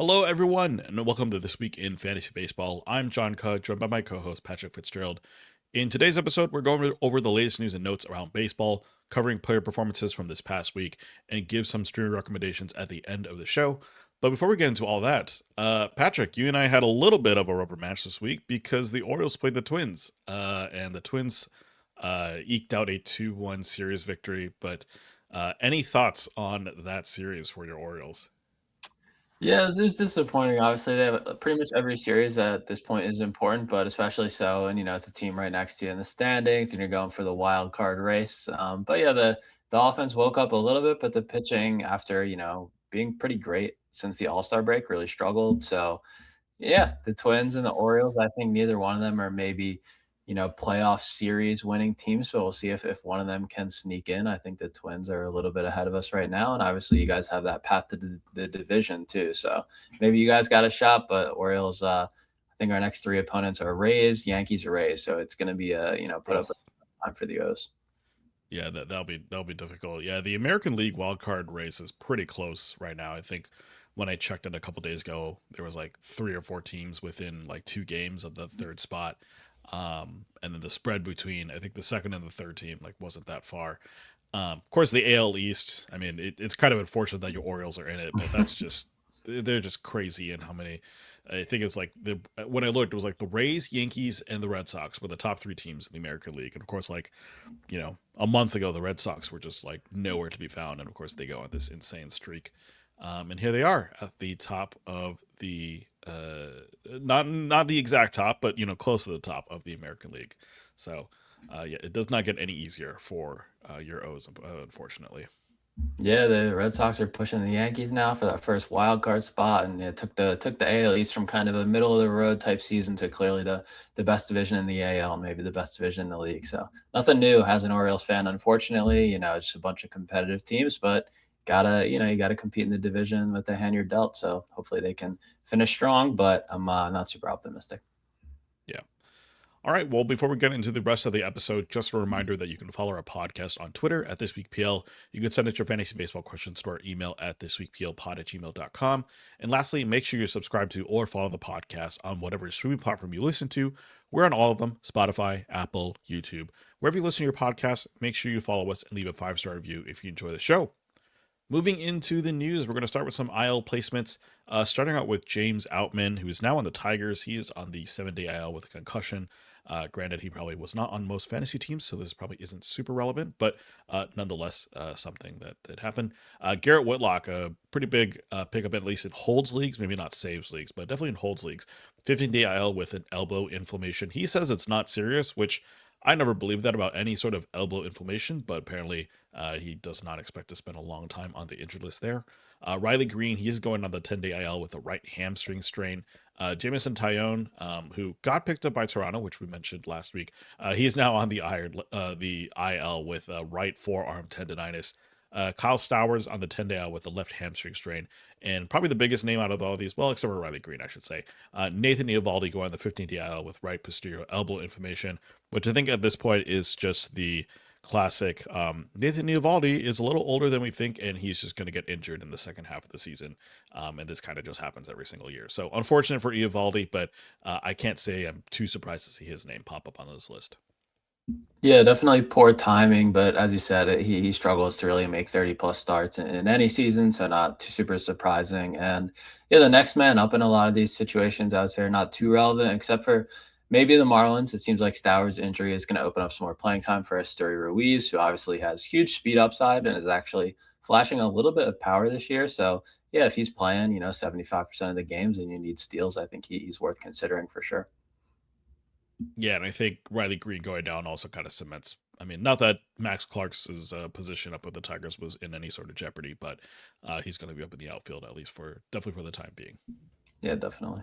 Hello, everyone, and welcome to This Week in Fantasy Baseball. I'm John Cudd, joined by my co host, Patrick Fitzgerald. In today's episode, we're going over the latest news and notes around baseball, covering player performances from this past week, and give some streaming recommendations at the end of the show. But before we get into all that, Patrick, you and I had a little bit of a rubber match this week because the Orioles played the Twins, and the Twins eked out a 2-1 series victory. But any thoughts on that series for your Orioles? Yeah, it was disappointing. Obviously, they have pretty much every series at this point is important, but especially so, and it's a team right next to you in the standings, and you're going for the wild card race. But yeah, the offense woke up a little bit, but the pitching after being pretty great since the All Star break really struggled. So yeah, the Twins and the Orioles, I think neither one of them are maybe, playoff series winning teams, but we'll see if one of them can sneak in. I think the Twins are a little bit ahead of us right now, and obviously you guys have that path to the division too. So maybe you guys got a shot, but Orioles, I think our next three opponents are Rays, Yankees, or Rays, so it's going to be a put Oh, up a time for the O's. yeah, that'll be difficult. Yeah, the American League wildcard race is pretty close right now. I think when I checked it a couple days ago, there was like 3 or 4 teams within like 2 games of the third spot. And then the spread between I think the second and the third team like wasn't that far. Of course, the AL East. I mean, it's kind of unfortunate that your Orioles are in it, but that's just they're just crazy in how many. I think it's like the when I looked, it was like the Rays, Yankees, and the Red Sox were the top 3 teams in the American League, and of course, like a month ago, the Red Sox were just like nowhere to be found, and of course, they go on this insane streak. And here they are at the top of the not the exact top, but close to the top of the American League. So yeah, it does not get any easier for your O's, unfortunately. Yeah, the Red Sox are pushing the Yankees now for that first wild card spot, and it took the AL East from kind of a middle of the road type season to clearly the best division in the AL, and maybe the best division in the league. So nothing new as an Orioles fan, unfortunately. It's just a bunch of competitive teams, but you gotta compete in the division with the hand you're dealt. So hopefully they can finish strong, but I'm not super optimistic. Yeah. All right. Well, before we get into the rest of the episode, just a reminder that you can follow our podcast on Twitter at ThisWeekPL. You can send us your fantasy baseball questions to our email at thisweekplpod@gmail.com. And lastly, make sure you subscribe to or follow the podcast on whatever streaming platform you listen to. We're on all of them: Spotify, Apple, YouTube. Wherever you listen to your podcast, make sure you follow us and leave a 5-star review if you enjoy the show. Moving into the news, we're going to start with some IL placements. Starting out with James Outman, who is now on the Tigers. He is on the 7-day IL with a concussion. Granted, he probably was not on most fantasy teams, so this probably isn't super relevant, but nonetheless, something that happened. Garrett Whitlock, a pretty big pickup, at least in holds leagues, maybe not saves leagues, but definitely in holds leagues. 15-day IL with an elbow inflammation. He says it's not serious, which I never believed that about any sort of elbow inflammation, but apparently he does not expect to spend a long time on the injured list there. Riley Green, he's going on the 10-day IL with a right hamstring strain. Jamison Tyone, who got picked up by Toronto, which we mentioned last week, he's now on the IL with a right forearm tendonitis. Kyle Stowers on the 10-day IL with a left hamstring strain. And probably the biggest name out of all these, well, except for Riley Green, I should say, Nathan Eovaldi going on the 15-day IL with right posterior elbow inflammation, which I think at this point is just the classic. Nathan Eovaldi is a little older than we think, and he's just going to get injured in the second half of the season. And this kind of just happens every single year. So unfortunate for Eovaldi, but I can't say I'm too surprised to see his name pop up on this list. Yeah, definitely poor timing, but as you said, he struggles to really make 30 plus starts in any season, so not too super surprising. And yeah, the next man up in a lot of these situations, I would say, are not too relevant, except for maybe the Marlins. It seems like Stowers' injury is going to open up some more playing time for Esteury Ruiz, who obviously has huge speed upside and is actually flashing a little bit of power this year. So yeah, if he's playing, 75% of the games and you need steals, I think he's worth considering for sure. Yeah, and I think Riley Green going down also kind of cements. I mean, not that Max Clark's position up with the Tigers was in any sort of jeopardy, but he's going to be up in the outfield at least for definitely for the time being. Yeah, definitely.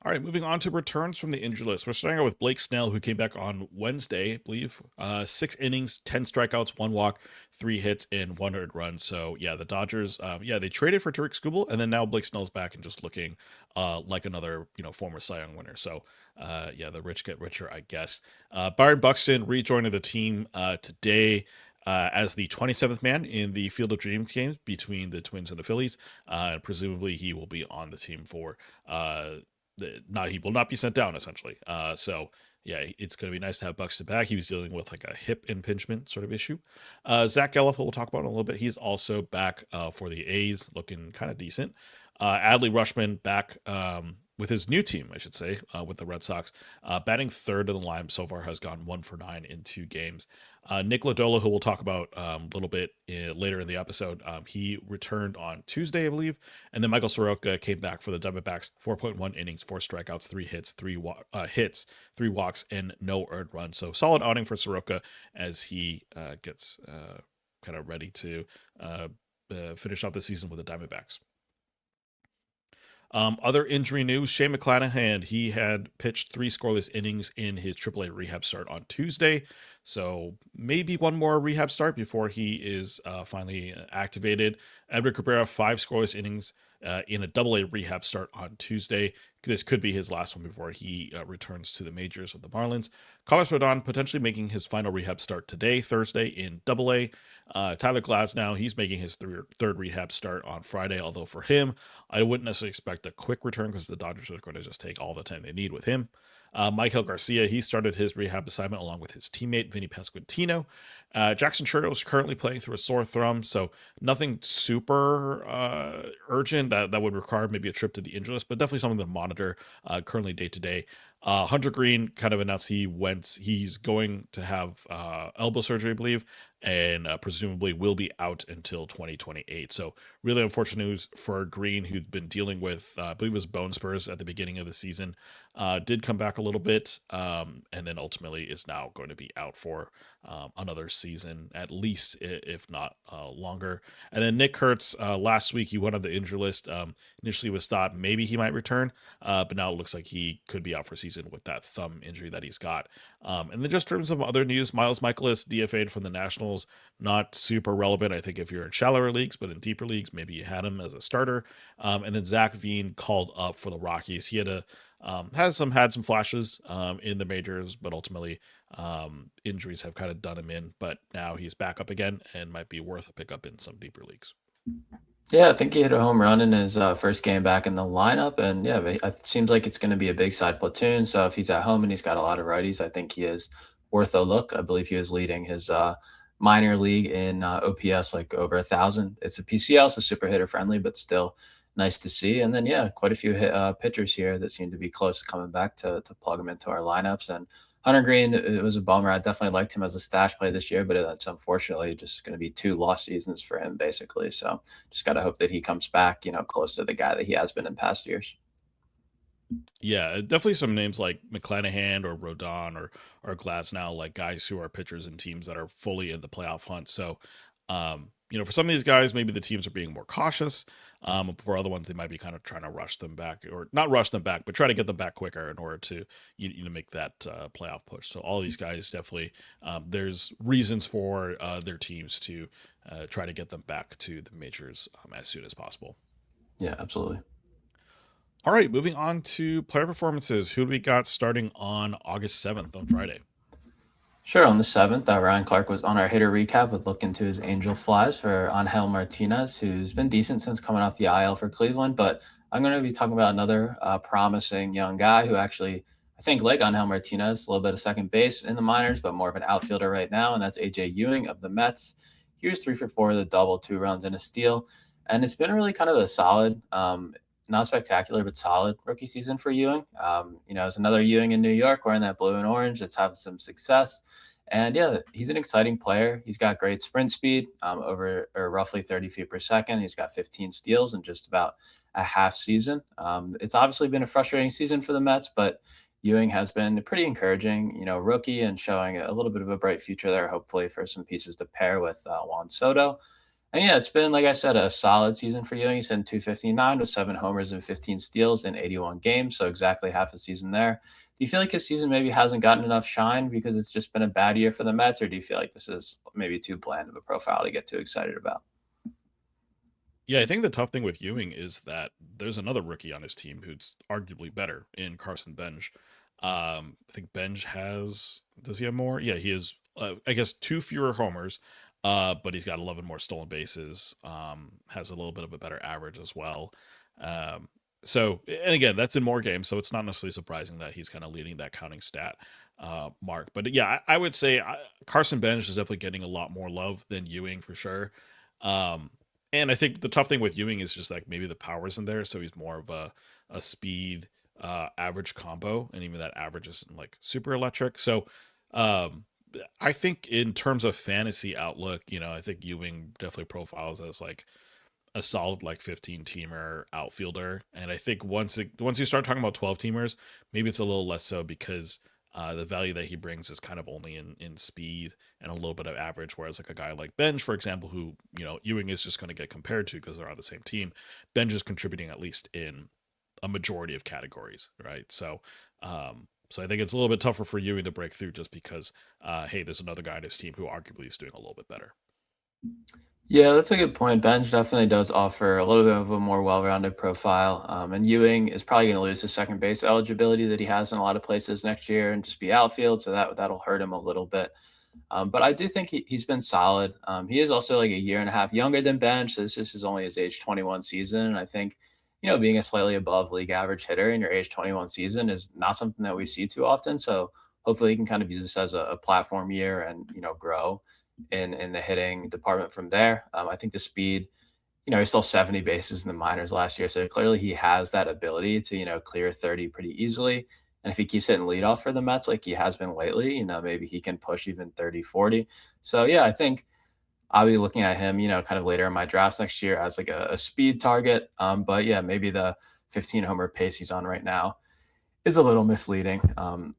All right, moving on to returns from the injury list. We're starting out with Blake Snell, who came back on Wednesday, I believe. 6 innings, 10 strikeouts, 1 walk, 3 hits, and 1 earned run. So, yeah, the Dodgers, they traded for Tariq Skubal, and then now Blake Snell's back and just looking like another, former Cy Young winner. So, yeah, the rich get richer, I guess. Byron Buxton rejoining the team today. as the 27th man in the Field of Dreams games between the Twins and the Phillies. Presumably, he will be on the team for. He will not be sent down essentially. So yeah, it's going to be nice to have Buxton back. He was dealing with like a hip impingement sort of issue. Zach Galliff, we'll talk about in a little bit. He's also back for the A's, looking kind of decent. Adley Rushman back with his new team, I should say, with the Red Sox, batting third in the line so far, has gone 1 for 9 in 2 games. Nick Lodolo, who we'll talk about a little bit later in the episode, he returned on Tuesday, I believe, and then Michael Soroka came back for the Diamondbacks. 4.1 innings, 4 strikeouts, 3 hits, hits, 3 walks, and no earned runs. So solid outing for Soroka as he gets kind of ready to finish out the season with the Diamondbacks. Other injury news: Shane McClanahan, he had pitched 3 scoreless innings in his AAA rehab start on Tuesday. So maybe one more rehab start before he is finally activated. Edward Cabrera, 5 scoreless innings in a AA rehab start on Tuesday. This could be his last one before he returns to the majors with the Marlins. Carlos Rodon potentially making his final rehab start today, Thursday, in AA. Tyler Glasnow, he's making his third rehab start on Friday, although for him, I wouldn't necessarily expect a quick return because the Dodgers are going to just take all the time they need with him. Michael Garcia, he started his rehab assignment along with his teammate Vinny Pasquantino. Jackson Churchill is currently playing through a sore thumb, so nothing super urgent that would require maybe a trip to the injury list, but definitely something to monitor currently day to day. Hunter Green kind of announced he's going to have elbow surgery, I believe, and presumably will be out until 2028. So really unfortunate news for Green, who'd been dealing with, I believe it was bone spurs at the beginning of the season. Did come back a little bit, and then ultimately is now going to be out for another season, at least, if not longer. And then Nick Kurtz, last week he went on the injury list. Initially was thought maybe he might return, but now it looks like he could be out for season with that thumb injury that he's got. And then just in terms of other news, Miles Michaelis DFA'd from the Nationals. Not super relevant, I think, if you're in shallower leagues, but in deeper leagues, maybe you had him as a starter. And then Zach Veen called up for the Rockies. He had some flashes in the majors, but ultimately injuries have kind of done him in. But now he's back up again and might be worth a pickup in some deeper leagues. Yeah, I think he hit a home run in his first game back in the lineup, and yeah, it seems like it's going to be a big side platoon. So if he's at home and he's got a lot of righties, I think he is worth a look. I believe he was leading his minor league in OPS like over 1,000. It's a PCL, so super hitter friendly, but still nice to see. And then yeah, quite a few pitchers here that seem to be close to coming back to plug him into our lineups. And Hunter Green, it was a bummer. I definitely liked him as a stash play this year, but it's unfortunately just going to be 2 lost seasons for him, basically. So just got to hope that he comes back, close to the guy that he has been in past years. Yeah, definitely some names like McClanahan or Rodon or Glasnow, like guys who are pitchers and teams that are fully in the playoff hunt. So, for some of these guys, maybe the teams are being more cautious. For other ones, they might be kind of trying to rush them back, or not rush them back, but try to get them back quicker in order to make that playoff push. So all these guys definitely, there's reasons for their teams to try to get them back to the majors as soon as possible. Yeah, absolutely. All right, moving on to player performances. Who do we got starting on August 7th on Friday? Sure. On the 7th, Ryan Clark was on our hitter recap with look into his Angel Flies for Angel Martinez, who's been decent since coming off the IL for Cleveland. But I'm going to be talking about another promising young guy who actually, I think, like Angel Martinez, a little bit of second base in the minors, but more of an outfielder right now. And that's AJ Ewing of the Mets. He was 3 for 4 with a double, 2 runs, and a steal. And it's been really kind of a solid, not spectacular, but solid rookie season for Ewing. It's another Ewing in New York wearing that blue and orange. It's having some success. And yeah, he's an exciting player. He's got great sprint speed, over or roughly 30 feet per second. He's got 15 steals in just about a half season. It's obviously been a frustrating season for the Mets, but Ewing has been pretty encouraging, rookie and showing a little bit of a bright future there, hopefully for some pieces to pair with Juan Soto. And yeah, it's been, like I said, a solid season for Ewing. He's hitting 259 with 7 homers and 15 steals in 81 games. So exactly half a season there. Do you feel like his season maybe hasn't gotten enough shine because it's just been a bad year for the Mets? Or do you feel like this is maybe too bland of a profile to get too excited about? Yeah, I think the tough thing with Ewing is that there's another rookie on his team who's arguably better in Carson Benj. I think Benj does he have more? Yeah, he has, I guess, 2 fewer homers, but he's got 11 more stolen bases. Has a little bit of a better average as well. Um, so, and again, that's in more games, so it's not necessarily surprising that he's kind of leading that counting stat mark. But yeah, I would say Carson Bench is definitely getting a lot more love than Ewing for sure. Um, and I think the tough thing with Ewing is just like maybe the power isn't there, so he's more of a speed average combo, and even that average isn't like super electric. So um, I think in terms of fantasy outlook, I think Ewing definitely profiles as like a solid like 15 teamer outfielder. And I think once you start talking about 12 teamers, maybe it's a little less so because the value that he brings is kind of only in speed and a little bit of average. Whereas like a guy like Benj, for example, who Ewing is just going to get compared to because they're on the same team, Benj is contributing at least in a majority of categories, right? So I think it's a little bit tougher for Ewing to break through just because, hey, there's another guy on his team who arguably is doing a little bit better. Yeah, that's a good point. Bench definitely does offer a little bit of a more well-rounded profile. And Ewing is probably going to lose his second base eligibility that he has in a lot of places next year and just be outfield, so that'll hurt him a little bit. But I do think he's been solid. He is also like a year and a half younger than Bench. So this is only his age 21 season. And I think, being a slightly above league average hitter in your age 21 season is not something that we see too often. So hopefully he can kind of use this as a platform year and, grow in the hitting department from there. I think the speed, he stole 70 bases in the minors last year. So clearly he has that ability to, clear 30 pretty easily. And if he keeps hitting leadoff for the Mets like he has been lately, maybe he can push even 30, 40. So yeah, I think I'll be looking at him, kind of later in my drafts next year as like a speed target. But yeah, maybe the 15 homer pace he's on right now is a little misleading.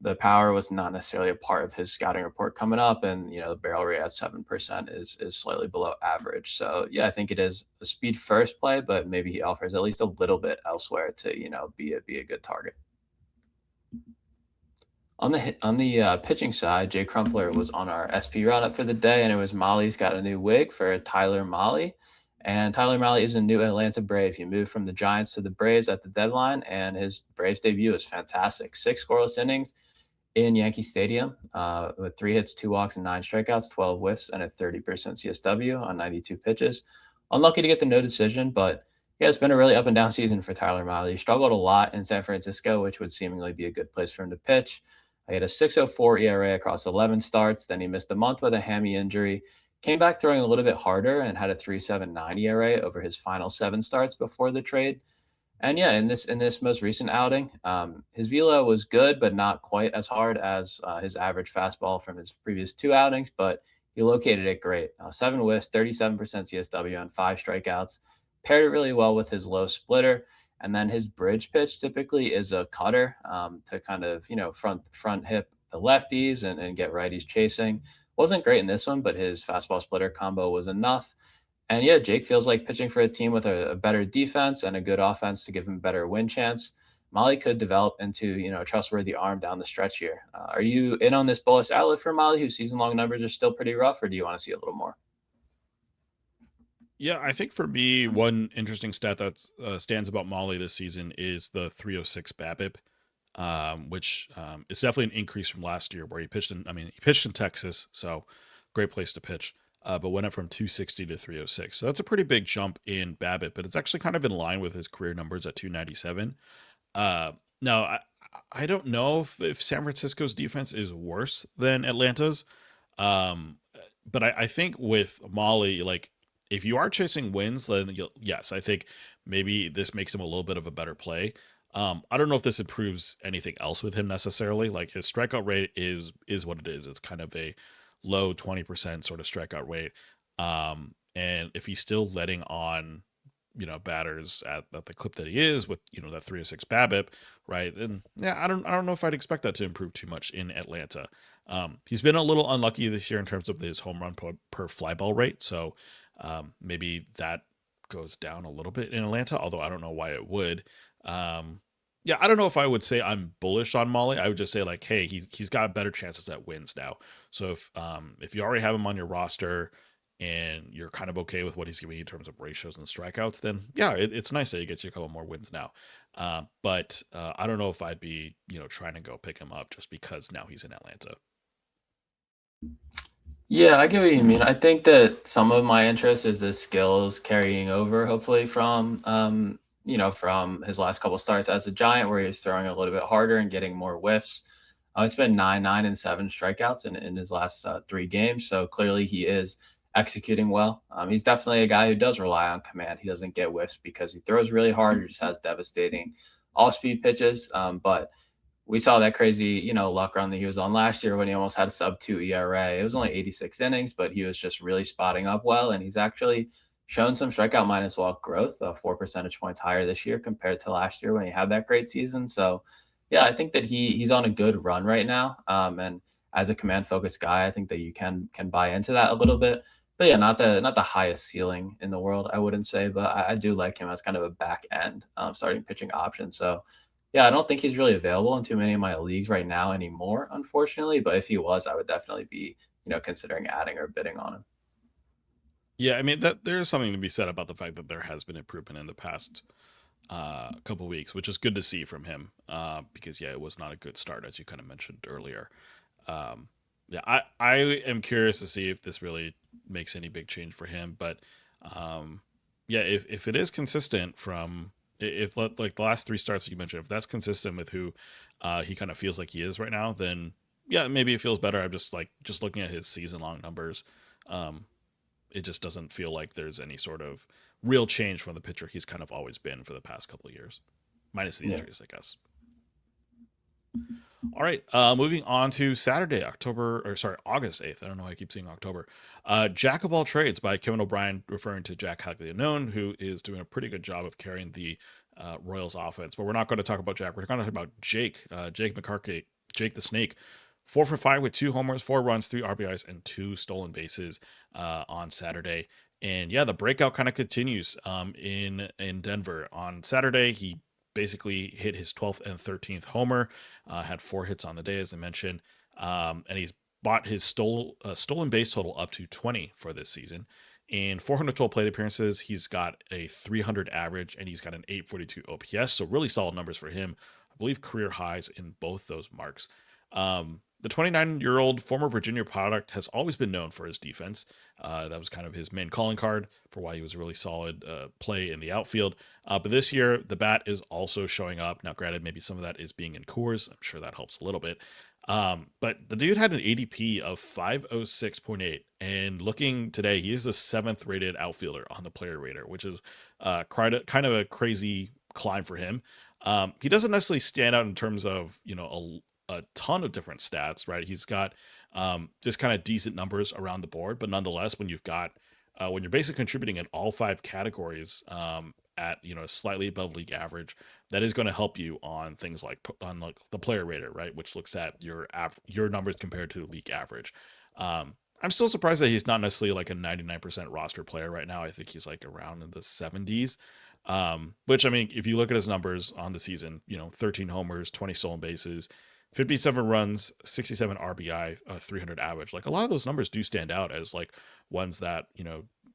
The power was not necessarily a part of his scouting report coming up, and the barrel rate at 7% is slightly below average. So yeah, I think it is a speed first play, but maybe he offers at least a little bit elsewhere to be a good target. On the pitching side, Jay Crumpler was on our SP roundup for the day, and it was Molly's got a new wig for Tyler Molly. And Tyler Molly is a new Atlanta Brave. He moved from the Giants to the Braves at the deadline, and his Braves debut is fantastic. Six scoreless innings in Yankee Stadium with 3 hits, 2 walks, and 9 strikeouts, 12 whiffs, and a 30% CSW on 92 pitches. Unlucky to get the no decision, but yeah, it's been a really up and down season for Tyler Miley. He struggled a lot in San Francisco, which would seemingly be a good place for him to pitch. He had a 6.04 ERA across 11 starts. Then he missed a month with a hammy injury. Came back throwing a little bit harder and had a 3.79 ERA over his final 7 starts before the trade. And yeah, in this most recent outing, his velo was good, but not quite as hard as his average fastball from his previous 2 outings. But he located it great. 7 whiffs, 37% CSW on 5 strikeouts. Paired it really well with his low splitter, and then his bridge pitch typically is a cutter to kind of front hip the lefties and get righties chasing. Wasn't great in this one, but his fastball splitter combo was enough. And yeah, Jake feels like pitching for a team with a better defense and a good offense to give him a better win chance. Molly could develop into a trustworthy arm down the stretch here. Are you in on this bullish outlook for Molly, whose season long numbers are still pretty rough, or do you want to see a little more? Yeah, I think for me, one interesting stat that stands about Molly this season is the 306 BABIP, which is definitely an increase from last year where he pitched in. I mean, he pitched in Texas, so great place to pitch. But went up from 260 to 306. So that's a pretty big jump in BABIP, but it's actually kind of in line with his career numbers at 297. Now, I don't know if San Francisco's defense is worse than Atlanta's. Um, but I think with Molly, like if you are chasing wins, then yes, I think maybe this makes him a little bit of a better play. I don't know if this improves anything else with him necessarily. Like his strikeout rate is what it is. It's kind of a low 20% sort of strikeout rate. And if he's still letting on batters at the clip that he is with that 306 BABIP, right? And yeah, I don't know if I'd expect that to improve too much in Atlanta. He's been a little unlucky this year in terms of his home run per fly ball rate, so maybe that goes down a little bit in Atlanta. Although I don't know why it would. Yeah, I don't know if I would say I'm bullish on Molly. I would just say like, hey, he's got better chances at wins now. So if you already have him on your roster and you're kind of okay with what he's giving you in terms of ratios and strikeouts, then yeah, it's nice that he gets you a couple more wins now. But I don't know if I'd be trying to go pick him up just because now he's in Atlanta. Yeah, I get what you mean. I think that some of my interest is the skills carrying over, hopefully, from from his last couple starts as a Giant, where he was throwing a little bit harder and getting more whiffs. It's been 9, 9, and 7 strikeouts in his last 3 games, so clearly he is executing well. He's definitely a guy who does rely on command. He doesn't get whiffs because he throws really hard. He just has devastating off-speed pitches, but we saw that crazy, luck run that he was on last year when he almost had a sub 2 ERA. It was only 86 innings, but he was just really spotting up well. And he's actually shown some strikeout minus walk growth, 4 percentage points higher this year compared to last year when he had that great season. So, yeah, I think that he's on a good run right now. And as a command focused guy, I think that you can buy into that a little bit. But yeah, not the highest ceiling in the world, I wouldn't say, but I do like him as kind of a back end starting pitching option. So yeah, I don't think he's really available in too many of my leagues right now anymore, unfortunately. But if he was, I would definitely be, considering adding or bidding on him. Yeah, I mean that there's something to be said about the fact that there has been improvement in the past couple weeks, which is good to see from him. Because yeah, it was not a good start as you kind of mentioned earlier. Um, yeah, I am curious to see if this really makes any big change for him. But um, yeah, if it is consistent from if like the last three starts that you mentioned, if that's consistent with who he kind of feels like he is right now, then yeah, maybe it feels better. I'm just looking at his season long numbers. Um, it just doesn't feel like there's any sort of real change from the pitcher he's kind of always been for the past couple of years, minus the Yeah. injuries, I guess. All right, moving on to Saturday, August 8th. I don't know why I keep saying October. Jack of All Trades by Kevin O'Brien, referring to Jack Caglianone, who is doing a pretty good job of carrying the Royals offense. But we're not going to talk about Jack. We're going to talk about Jake McCarthy, Jake the Snake. 4 for 5 with 2 homers, 4 runs, 3 RBIs, and 2 stolen bases on Saturday. And yeah, the breakout kind of continues in Denver. On Saturday, he basically hit his 12th and 13th homer, had 4 hits on the day, as I mentioned, and he's bought his stolen base total up to 20 for this season. In 412 plate appearances, he's got a 300 average and he's got an 842 OPS. So really solid numbers for him. I believe career highs in both those marks. The 29-year-old former Virginia product has always been known for his defense. That was kind of his main calling card for why he was a really solid play in the outfield. But this year, the bat is also showing up. Now, granted, maybe some of that is being in Coors. I'm sure that helps a little bit. But the dude had an ADP of 506.8. And looking today, he is the seventh rated outfielder on the player rater, which is kind of a crazy climb for him. He doesn't necessarily stand out in terms of, a ton of different stats, right? He's got just kind of decent numbers around the board, but nonetheless, when you're basically contributing in all 5 categories at slightly above league average, that is going to help you on things like the player rater, right, which looks at your numbers compared to the league average. I'm still surprised that he's not necessarily like a 99% roster player right now. I think he's like around in the 70s. Which I mean, if you look at his numbers on the season, 13 homers, 20 stolen bases, 57 runs, 67 RBI, 300 average. Like a lot of those numbers do stand out as like ones that,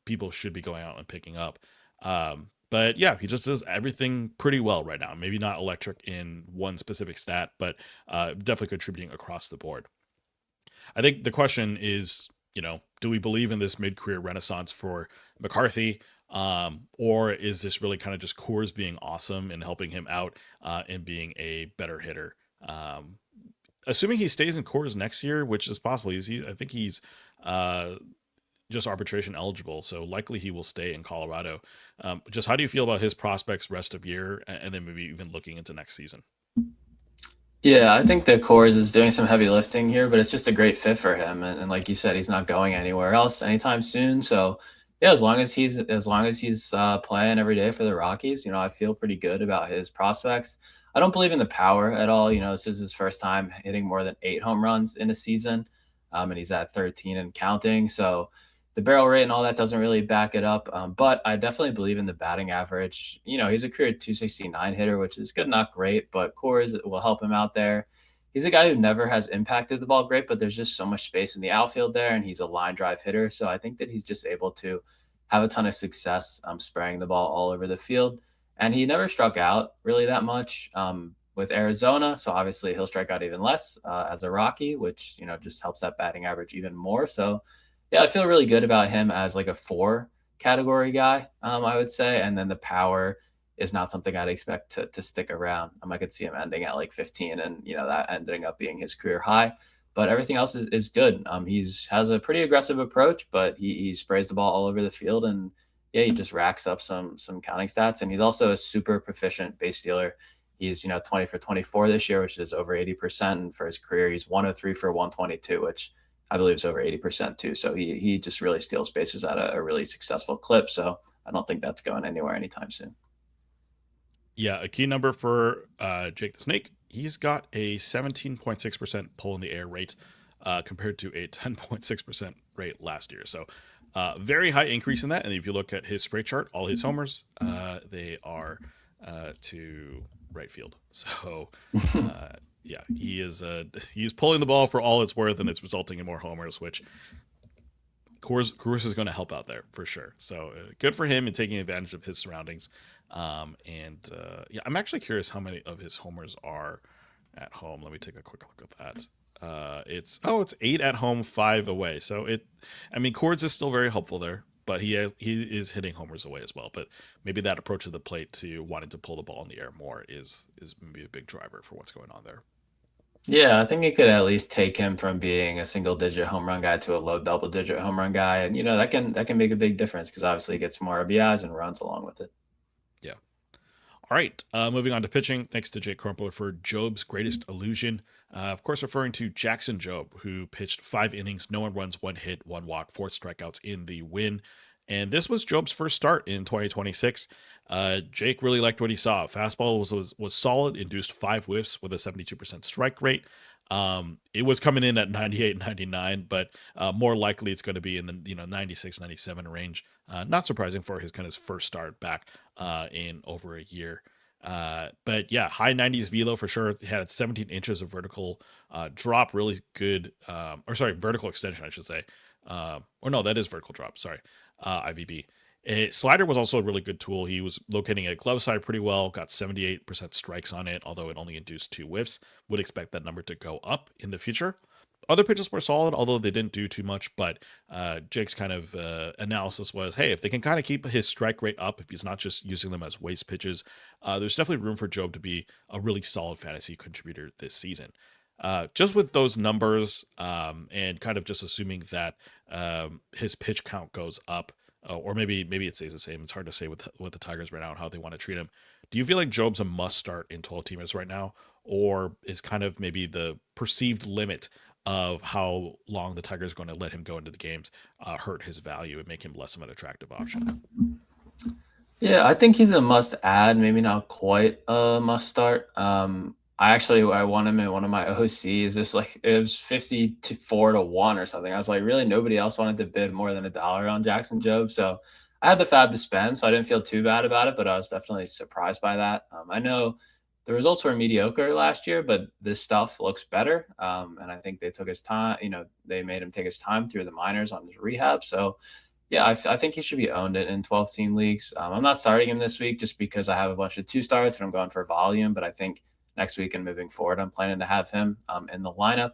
people should be going out and picking up. But yeah, he just does everything pretty well right now. Maybe not electric in one specific stat, but definitely contributing across the board. I think the question is, do we believe in this mid-career renaissance for McCarthy? Or is this really kind of just Coors being awesome and helping him out and being a better hitter? Assuming he stays in Coors next year, which is possible. I think he's uh, just arbitration eligible, so likely he will stay in Colorado. Just how do you feel about his prospects rest of year, and then maybe even looking into next season? Yeah, I think the Coors is doing some heavy lifting here, but it's just a great fit for him. And like you said, he's not going anywhere else anytime soon. So yeah, as long as he's playing every day for the Rockies, I feel pretty good about his prospects. I don't believe in the power at all. This is his first time hitting more than 8 home runs in a season, and he's at 13 and counting. So the barrel rate and all that doesn't really back it up. But I definitely believe in the batting average. He's a career 269 hitter, which is good, not great, but Coors will help him out there. He's a guy who never has impacted the ball great, but there's just so much space in the outfield there, and he's a line drive hitter. So I think that he's just able to have a ton of success spraying the ball all over the field. And he never struck out really that much, with Arizona, so obviously he'll strike out even less as a Rocky, which just helps that batting average even more. So yeah, I feel really good about him as like a four category guy, I would say, and then the power is not something I'd expect to stick around. I could see him ending at like 15, and that ending up being his career high. But everything else is good. He's has a pretty aggressive approach, but he sprays the ball all over the field, and yeah, he just racks up some counting stats. And he's also a super proficient base stealer. He's 20 for 24 this year, which is over 80%. And for his career, he's 103 for 122, which I believe is over 80% too. So he just really steals bases at a really successful clip. So I don't think that's going anywhere anytime soon. Yeah, a key number for Jake the Snake. He's got a 17.6% pull in the air rate compared to a 10.6% rate last year. So, very high increase in that. And if you look at his spray chart, all his homers, they are to right field. So, yeah, he's pulling the ball for all it's worth, and it's resulting in more homers, which Coors is going to help out there for sure. So good for him in taking advantage of his surroundings. Yeah, I'm actually curious how many of his homers are at home. Let me take a quick look at that. It's 8 at home, 5 away. So I mean, Coors is still very helpful there, but he is hitting homers away as well. But maybe that approach to the plate to wanting to pull the ball in the air more is maybe a big driver for what's going on there. Yeah, I think it could at least take him from being a single digit home run guy to a low double digit home run guy. And that can make a big difference because obviously he gets some more RBIs and runs along with it. Yeah. All right, moving on to pitching. Thanks to Jake Crumpler for Job's greatest illusion. Of course, referring to Jackson Job, who pitched 5 innings, no one runs, 1 hit, 1 walk, 4 strikeouts in the win. And this was Job's first start in 2026. Jake really liked what he saw. Fastball was solid, induced 5 whiffs with a 72% strike rate. It was coming in at 98, 99, but more likely it's going to be in the 96, 97 range. Not surprising for his kind of first start back in over a year. But yeah, high 90s velo for sure. He had 17 inches of vertical drop, really good, or sorry, vertical extension, I should say. Or no, that is vertical drop. Sorry, IVB. Slider was also a really good tool. He was locating a glove side pretty well, got 78% strikes on it, although it only induced 2 whiffs. Would expect that number to go up in the future. Other pitches were solid, although they didn't do too much. But Jake's kind of analysis was, hey, if they can kind of keep his strike rate up, if he's not just using them as waste pitches, there's definitely room for Job to be a really solid fantasy contributor this season. Just with those numbers and kind of just assuming that his pitch count goes up, or maybe it stays the same. It's hard to say with the Tigers right now and how they want to treat him. Do you feel like Job's a must start in 12 teamers right now, or is kind of maybe the perceived limit of how long the Tigers are going to let him go into the games hurt his value and make him less of an attractive option? Yeah, I think he's a must add, maybe not quite a must start. I want him in one of my OCs. It's like it was 54 to 1 or something. I was like, really, nobody else wanted to bid more than $1 on Jackson Job. So I had the fab to spend, so I didn't feel too bad about it, but I was definitely surprised by that. I know the results were mediocre last year, but this stuff looks better. And I think they took his time, they made him take his time through the minors on his rehab. So yeah, I think he should be owned in 12 team leagues. I'm not starting him this week just because I have a bunch of 2 starts and I'm going for volume. But I think next week and moving forward, I'm planning to have him in the lineup.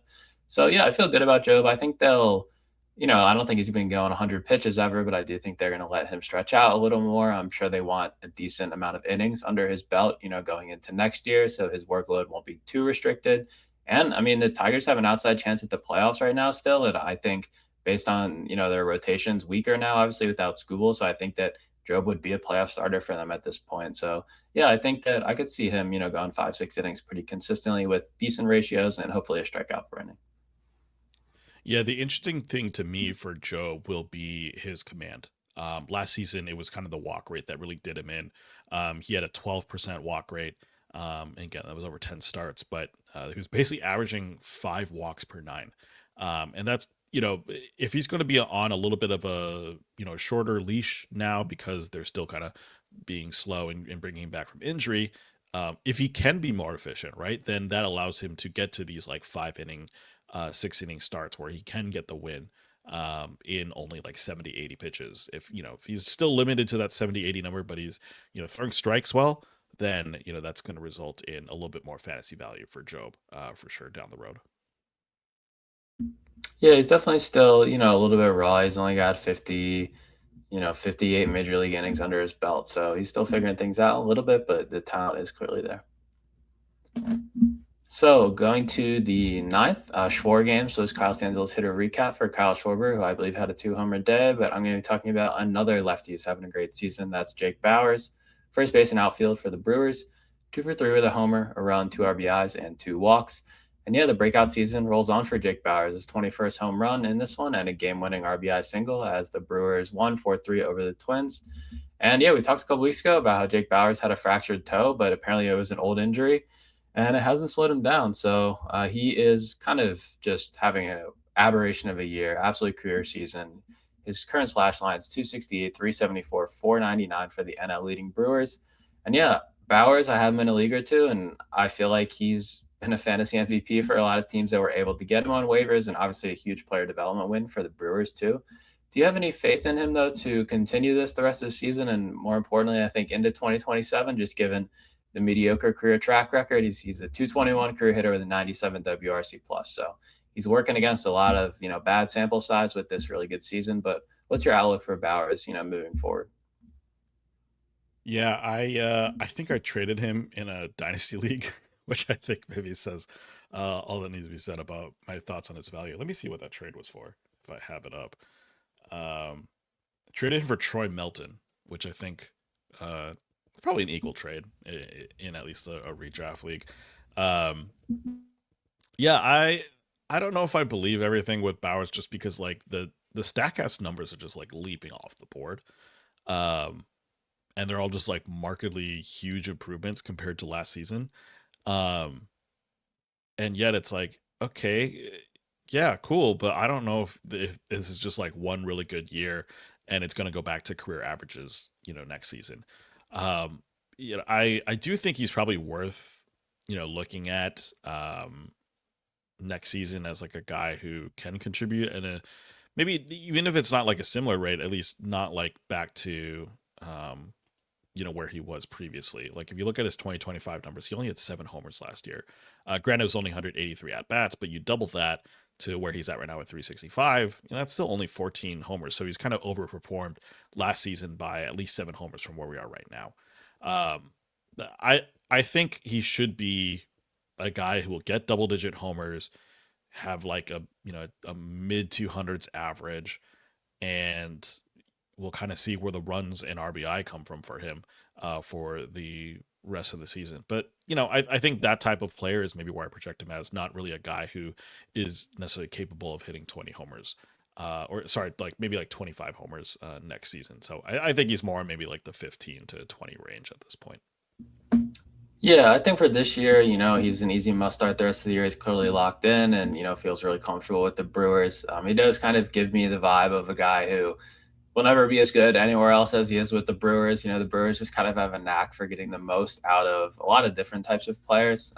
So yeah, I feel good about Job. I think I don't think he's been going 100 pitches ever, but I do think they're going to let him stretch out a little more. I'm sure they want a decent amount of innings under his belt, going into next year. So his workload won't be too restricted. And I mean, the Tigers have an outside chance at the playoffs right now still. And I think based on their rotations weaker now, obviously without Scooble. So I think that Job would be a playoff starter for them at this point. So yeah, I think that I could see him, going 5, 6 innings pretty consistently with decent ratios and hopefully a strikeout per inning. Yeah, the interesting thing to me for Joe will be his command. Last season, it was kind of the walk rate that really did him in. He had a 12% walk rate. And again, that was over 10 starts, but he was basically averaging 5 walks per 9. And that's, if he's going to be on a little bit of a, shorter leash now because they're still kind of being slow and bringing him back from injury, if he can be more efficient, right, then that allows him to get to these like 5 inning 6 inning starts where he can get the win in only like 70, 80 pitches. If he's still limited to that 70, 80 number, but he's, throwing strikes well, then that's going to result in a little bit more fantasy value for Job, for sure down the road. Yeah, he's definitely still, a little bit raw. He's only got 50, 58 major league innings under his belt. So he's still figuring things out a little bit, but the talent is clearly there. So going to the ninth, Schwarber game. So it's Kyle Stanzil's hitter recap for Kyle Schwarber, who I believe had a 2-homer day. But I'm going to be talking about another lefty who's having a great season. That's Jake Bauers, first base and outfield for the Brewers. 2 for 3 with a homer, a run, 2 RBIs, and 2 walks. And yeah, the breakout season rolls on for Jake Bauers. His 21st home run in this one and a game-winning RBI single as the Brewers won 4-3 over the Twins. And yeah, we talked a couple weeks ago about how Jake Bauers had a fractured toe, but apparently it was an old injury and it hasn't slowed him down. So he is kind of just having an aberration of a year, absolute career season. His current slash line is 268, 374, 499 for the NL leading Brewers. And yeah, Bowers, I have him in a league or two, and I feel like he's been a fantasy MVP for a lot of teams that were able to get him on waivers, and obviously a huge player development win for the Brewers too. Do you have any faith in him though to continue this the rest of the season, and more importantly, I think into 2027, just given the mediocre career track record? He's a 221 career hitter with a 97 WRC plus. So he's working against a lot of bad sample size with this really good season. But what's your outlook for Bowers moving forward? Yeah, I think I traded him in a dynasty league, which I think maybe says all that needs to be said about my thoughts on his value. Let me see what that trade was for, if I have it up. Um, Traded him for Troy Melton, which I think uh, is probably an equal trade in at least a redraft league. Um, yeah, I don't know if I believe everything with Bowers just because like the Statcast numbers are just like leaping off the board. Um, and they're all just like markedly huge improvements compared to last season. Um, and yet it's like, okay, yeah, cool, but I don't know if this is just like one really good year and it's going to go back to career averages, next season. Um, I do think he's probably worth, looking at next season as like a guy who can contribute and maybe even if it's not like a similar rate, at least not like back to um where he was previously. Like if you look at his 2025 numbers, he only had 7 homers last year. Granted, it was only 183 at bats, but you double that to where he's at right now at 365. That's still only 14 homers. So he's kind of overperformed last season by at least 7 homers from where we are right now. Um, I think he should be a guy who will get double digit homers, have like a mid 200s average, and we'll kind of see where the runs and RBI come from for him for the rest of the season. But I think that type of player is maybe where I project him as not really a guy who is necessarily capable of hitting 20 homers. Or sorry, like maybe like 25 homers next season. So I think he's more maybe like the 15 to 20 range at this point. Yeah, I think for this year, he's an easy must start the rest of the year. He's clearly locked in and, feels really comfortable with the Brewers. He does kind of give me the vibe of a guy who will never be as good anywhere else as he is with the Brewers. The Brewers just kind of have a knack for getting the most out of a lot of different types of players.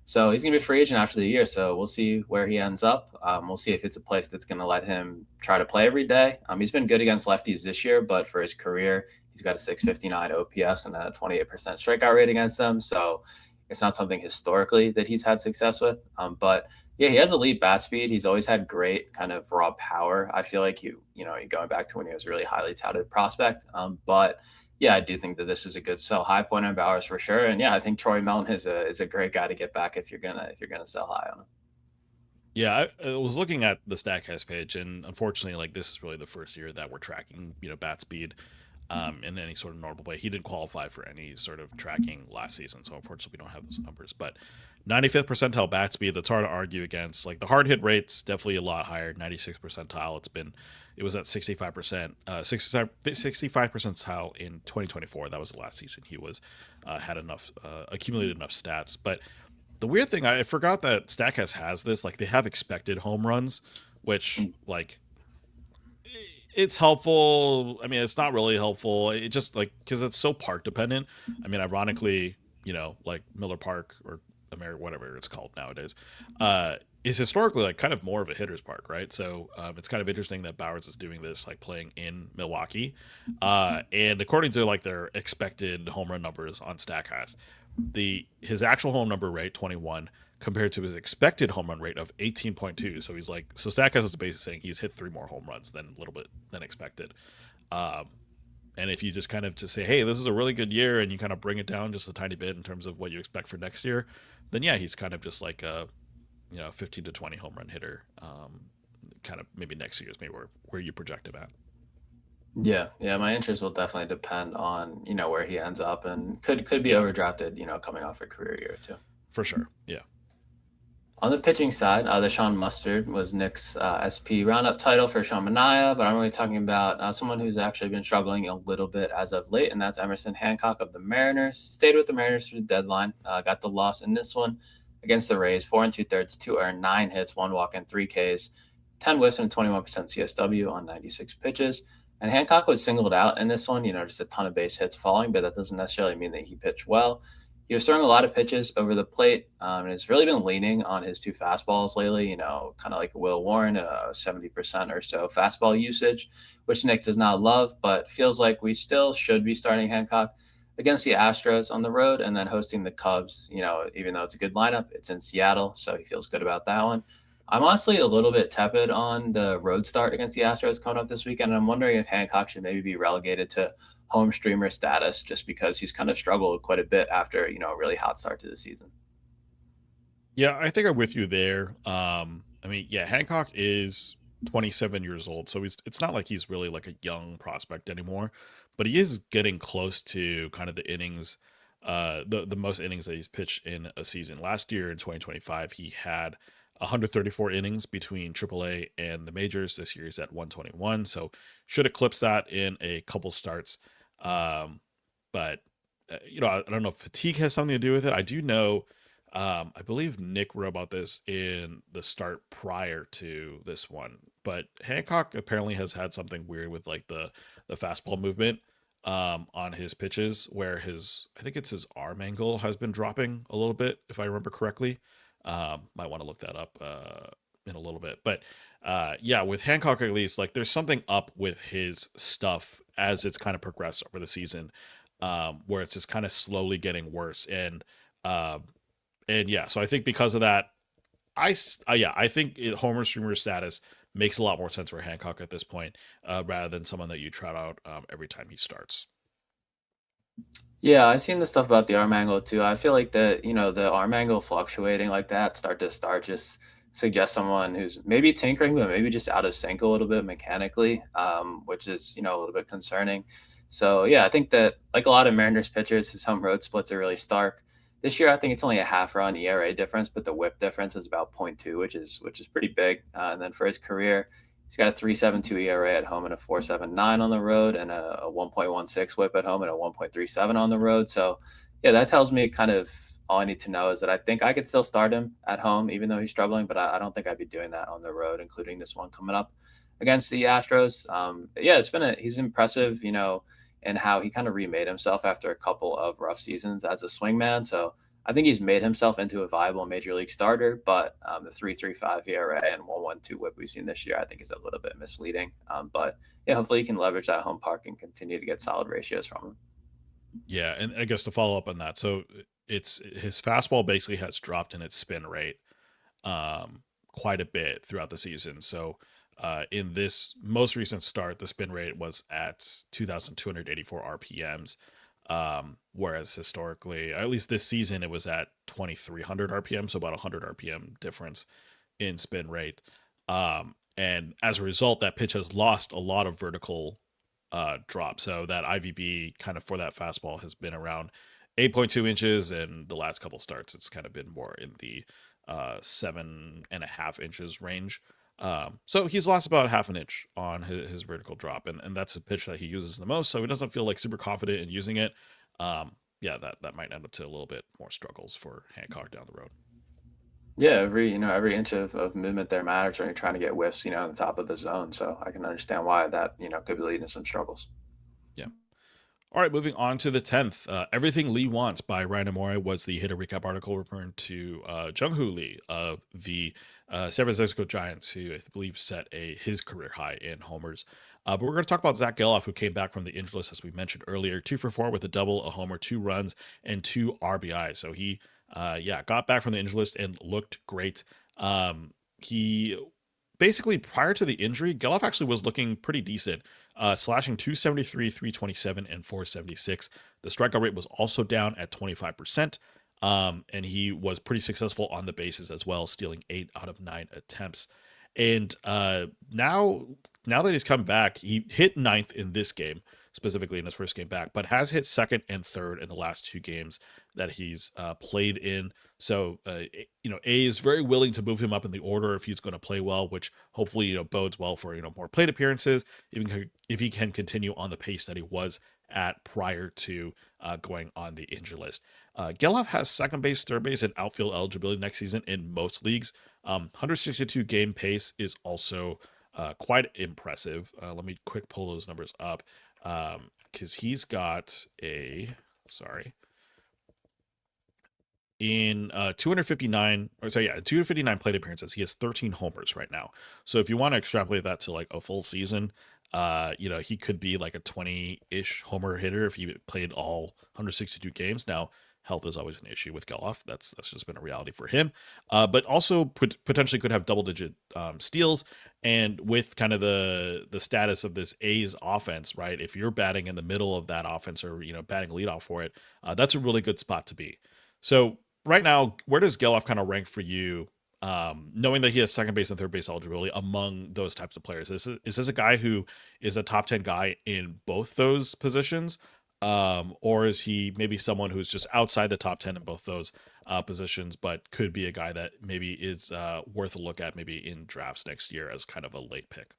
So he's going to be a free agent after the year. So we'll see where he ends up. We'll see if it's a place that's going to let him try to play every day. He's been good against lefties this year, but for his career, he's got a 659 OPS and a 28% strikeout rate against them. So it's not something historically that he's had success with. But yeah, he has elite bat speed. He's always had great kind of raw power. I feel like going back to when he was a really highly touted prospect. But yeah, I do think that this is a good sell high point on Bowers for sure. And yeah, I think Troy Melton is a great guy to get back if you're gonna sell high on him. Yeah, I was looking at the Statcast page, and unfortunately, like this is really the first year that we're tracking, bat speed, in any sort of normal way. He didn't qualify for any sort of tracking last season, so unfortunately, we don't have those numbers. But 95th percentile bat speed, that's hard to argue against. Like the hard hit rate's definitely a lot higher, 96th percentile. It was at 65%, 65 percentile in 2024. That was the last season he was had enough accumulated enough stats, but the weird thing, I forgot that Statcast has this. Like they have expected home runs, which like it's helpful. I mean, it's not really helpful. It just like because it's so park dependent. I mean, ironically, like Miller Park or whatever it's called nowadays, is historically like kind of more of a hitter's park, right? So it's kind of interesting that Bowers is doing this, like playing in Milwaukee, and according to like their expected home run numbers on Statcast, the his actual home number rate 21 compared to his expected home run rate of 18.2. So he's like, so Statcast is basically saying he's hit three more home runs than a little bit than expected. Um, and if you just kind of just say, hey, this is a really good year, and you kind of bring it down just a tiny bit in terms of what you expect for next year, then yeah, he's kind of just like a 15 to 20 home run hitter. Kind of maybe next year's maybe where you project him at. Yeah, yeah, my interest will definitely depend on, where he ends up and could be overdrafted, coming off a career year too. For sure. Yeah. On the pitching side, the Sean Mustard was Nick's SP roundup title for Sean Manaea, but I'm really talking about someone who's actually been struggling a little bit as of late, and that's Emerson Hancock of the Mariners. Stayed with the Mariners through the deadline, got the loss in this one against the Rays, 4 2/3, 2 earned, 9 hits, 1 walk, and 3 Ks, 10 whiffs, and 21% CSW on 96 pitches. And Hancock was singled out in this one, just a ton of base hits falling, but that doesn't necessarily mean that he pitched well. He was throwing a lot of pitches over the plate, and has really been leaning on his two fastballs lately, kind of like Will Warren, 70% or so fastball usage, which Nick does not love, but feels like we still should be starting Hancock against the Astros on the road and then hosting the Cubs. Even though it's a good lineup, it's in Seattle, so he feels good about that one. I'm honestly a little bit tepid on the road start against the Astros coming up this weekend, and I'm wondering if Hancock should maybe be relegated to home streamer status just because he's kind of struggled quite a bit after, a really hot start to the season. Yeah, I think I'm with you there. I mean, yeah, Hancock is 27 years old, so it's not like he's really like a young prospect anymore, but he is getting close to kind of the innings, the most innings that he's pitched in a season. Last year in 2025, he had 134 innings between AAA and the majors. This year he's at 121, so should eclipse that in a couple starts. But I don't know if fatigue has something to do with it. I do know I believe Nick wrote about this in the start prior to this one, but Hancock apparently has had something weird with like the fastball movement on his pitches, where his I think it's his arm angle has been dropping a little bit, if I remember correctly. Might want to look that up in a little bit, but yeah, with Hancock at least, like there's something up with his stuff as it's kind of progressed over the season, where it's just kind of slowly getting worse, uh, and yeah, so I think because of that, yeah, I think Homer streamer status makes a lot more sense for Hancock at this point, rather than someone that you trot out every time he starts. Yeah, I've seen the stuff about the arm angle too. I feel like the arm angle fluctuating like that, start to start, just suggests someone who's maybe tinkering, but maybe just out of sync a little bit mechanically, which is, a little bit concerning. So yeah, I think that like a lot of Mariners pitchers, his home road splits are really stark. This year, I think it's only a half run ERA difference, but the WHIP difference is about zero point 0.2, which is pretty big. And then for his career, he's got a 3.72 ERA at home and a 4.79 on the road, and a 1.16 WHIP at home and a 1.37 on the road. So, yeah, that tells me kind of all I need to know is that I think I could still start him at home, even though he's struggling, but I don't think I'd be doing that on the road, including this one coming up against the Astros. Yeah, he's impressive, and how he kind of remade himself after a couple of rough seasons as a swingman. So I think he's made himself into a viable major league starter, but the 3.35 ERA and 1.12 WHIP we've seen this year, I think is a little bit misleading. But yeah, hopefully you can leverage that home park and continue to get solid ratios from him. Yeah, and I guess to follow up on that, so it's his fastball basically has dropped in its spin rate quite a bit throughout the season. So in this most recent start, the spin rate was at 2,284 RPMs, whereas historically, at least this season, it was at 2,300 RPM, so about 100 RPM difference in spin rate. And as a result, that pitch has lost a lot of vertical drop. So that IVB kind of for that fastball has been around 8.2 inches, and the last couple starts, it's kind of been more in the 7.5 inches range. So he's lost about half an inch on his vertical drop, and that's a pitch that he uses the most. So he doesn't feel like super confident in using it. Yeah, that might end up to a little bit more struggles for Hancock down the road. Yeah, every inch of movement there matters when you're trying to get whiffs, on the top of the zone. So I can understand why that, could be leading to some struggles. Yeah. All right, moving on to the 10th. Everything Lee Wants by Ryan Amore was the hitter recap article referring to Jung-Hoo Lee of the San Francisco Giants, who I believe set his career high in homers. But we're going to talk about Zach Geloff, who came back from the injured list, as we mentioned earlier, 2 for 4 with a double, a homer, 2 runs, and 2 RBI. So he, got back from the injured list and looked great. He basically, prior to the injury, Geloff actually was looking pretty decent, slashing 273, 327, and 476. The strikeout rate was also down at 25%. And he was pretty successful on the bases as well, stealing 8 out of 9 attempts. And now that he's come back, he hit ninth in this game, specifically in his first game back, but has hit second and third in the last 2 games that he's played in. So, A is very willing to move him up in the order if he's going to play well, which hopefully, bodes well for, more plate appearances, even if he can continue on the pace that he was at prior to going on the injury list. Geloff has second base, third base, and outfield eligibility next season in most leagues. 162 game pace is also quite impressive. Let me quick pull those numbers up because he's got in 259 plate appearances, he has 13 homers right now. So if you want to extrapolate that to like a full season, he could be like a 20-ish homer hitter if he played all 162 games. Now, health is always an issue with Geloff. That's just been a reality for him. But also potentially could have double-digit steals. And with kind of the status of this A's offense, right? If you're batting in the middle of that offense or batting leadoff for it, that's a really good spot to be. So right now, where does Geloff kind of rank for you? Knowing that he has second base and third base eligibility among those types of players, is this a guy who is a top 10 guy in both those positions? Or is he maybe someone who's just outside the top 10 in both those positions, but could be a guy that maybe is worth a look at maybe in drafts next year as kind of a late pick?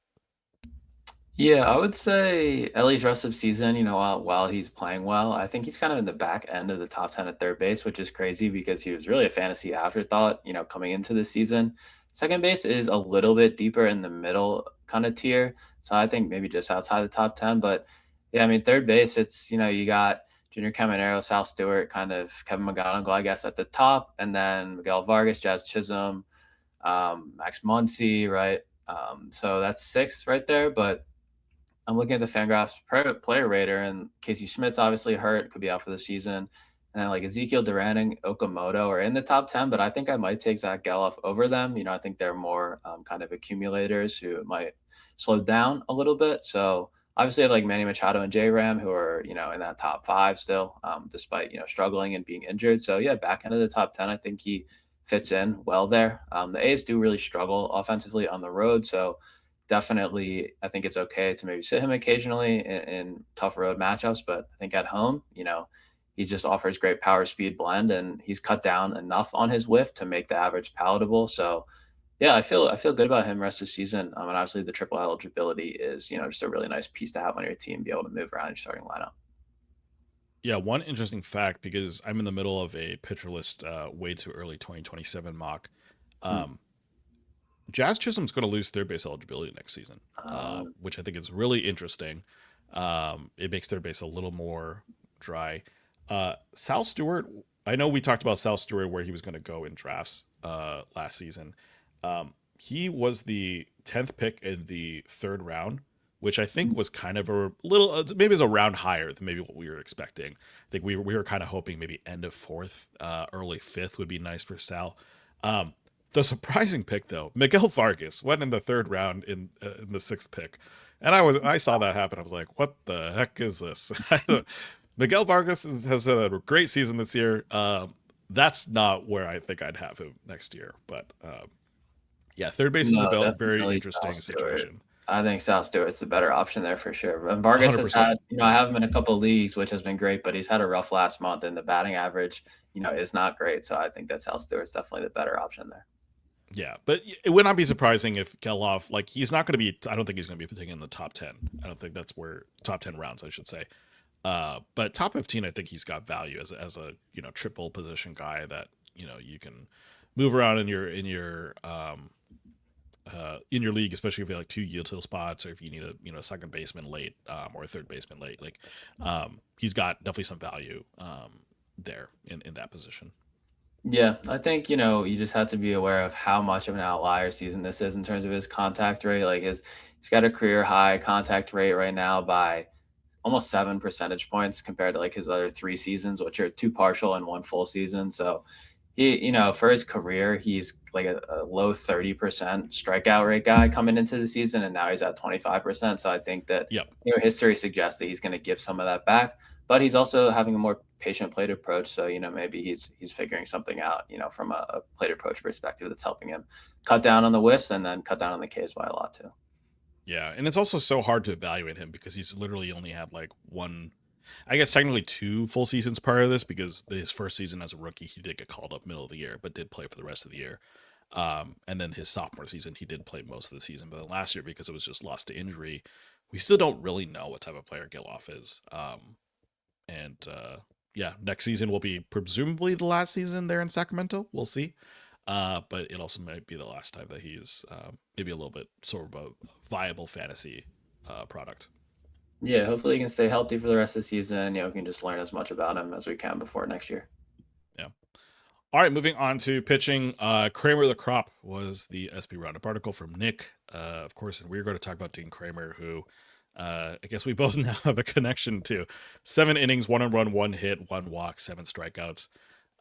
Yeah, I would say at least rest of season, while he's playing well, I think he's kind of in the back end of the top 10 at third base, which is crazy because he was really a fantasy afterthought, coming into the season. Second base is a little bit deeper in the middle kind of tier. So I think maybe just outside the top 10. But yeah, I mean, third base, it's, you got Junior Caminero, Sal Stewart, kind of Kevin McGonigal, I guess, at the top, and then Miguel Vargas, Jazz Chisholm, Max Muncy, right? So that's six right there. But I'm looking at the Fangraphs player rater, and Casey Schmidt's obviously hurt, could be out for the season. And then like Ezekiel Duran and Okamoto are in the top 10, but I think I might take Zach Geloff over them. I think they're more kind of accumulators who might slow down a little bit. So obviously, I have like Manny Machado and J Ram who are, in that top five still, despite, struggling and being injured. So yeah, back end of the top 10, I think he fits in well there. The A's do really struggle offensively on the road. So definitely, I think it's okay to maybe sit him occasionally in tough road matchups, but I think at home, he just offers great power speed blend, and he's cut down enough on his whiff to make the average palatable. So yeah, I feel good about him rest of the season. And obviously the triple eligibility is, just a really nice piece to have on your team, be able to move around your starting lineup. Yeah, one interesting fact, because I'm in the middle of a pitcher list way too early 2027 mock. Mm. Um, Jazz Chisholm's going to lose third base eligibility next season, which I think is really interesting. It makes third base a little more dry. Sal Stewart, I know we talked about Sal Stewart where he was going to go in drafts last season. He was the 10th pick in the third round, which I think was kind of a little, maybe it's a round higher than maybe what we were expecting. I think we were kind of hoping maybe end of fourth, early fifth would be nice for Sal. The surprising pick, though, Miguel Vargas went in the third round in the sixth pick, and I saw that happen. I was like, "What the heck is this?" Miguel Vargas has had a great season this year. That's not where I think I'd have him next year, but yeah, third base is No, a very definitely interesting Sal Stewart. situation. I think Sal Stewart's the better option there for sure. And one Vargas Hundred has percent. had, I have him in a couple of leagues, which has been great, but he's had a rough last month, and the batting average, is not great. So I think that Sal Stewart's definitely the better option there. Yeah, but it would not be surprising if Geloff, like, he's not going to be. I don't think he's going to be taken in the top 10. I don't think that's where top 10 rounds, I should say. But top 15, I think he's got value as a triple position guy that you can move around in your in your league, especially if you have like two utility spots or if you need a second baseman late or a third baseman late. Like he's got definitely some value there in that position. Yeah, I think, you just have to be aware of how much of an outlier season this is in terms of his contact rate. Like he's got a career high contact rate right now by almost 7 percentage points compared to like his other 3 seasons, which are 2 partial and 1 full season. So for his career, he's like a low 30% strikeout rate guy coming into the season, and now he's at 25%. So I think that, Yep. history suggests that he's going to give some of that back, but he's also having a more patient plate approach. So, maybe he's figuring something out, from a plate approach perspective that's helping him cut down on the whiffs and then cut down on the Ks by a lot too. Yeah, and it's also so hard to evaluate him because he's literally only had like one, I guess technically two full seasons prior to this, because his first season as a rookie he did get called up middle of the year, but did play for the rest of the year. And then his sophomore season he did play most of the season, but then last year because it was just lost to injury, we still don't really know what type of player Giloff is. And yeah, next season will be presumably the last season there in Sacramento. We'll see. But it also might be the last time that he's maybe a little bit sort of a viable fantasy product. Yeah, hopefully he can stay healthy for the rest of the season. We can just learn as much about him as we can before next year. Yeah. All right, moving on to pitching. Kramer the Crop was the SB Roundup article from Nick, of course, and we're going to talk about Dean Kramer, who I guess we both now have a connection to. 7 innings, 1 run, 1 hit, 1 walk, 7 strikeouts.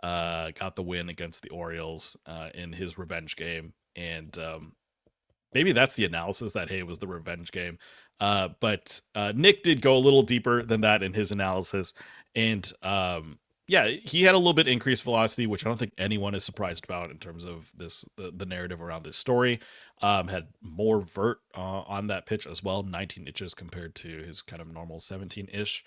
Got the win against the Orioles in his revenge game, and maybe that's the analysis that hey, it was the revenge game. But Nick did go a little deeper than that in his analysis, and yeah, he had a little bit increased velocity, which I don't think anyone is surprised about in terms of the narrative around this story. Had more vert on that pitch as well, 19 inches compared to his kind of normal 17 ish.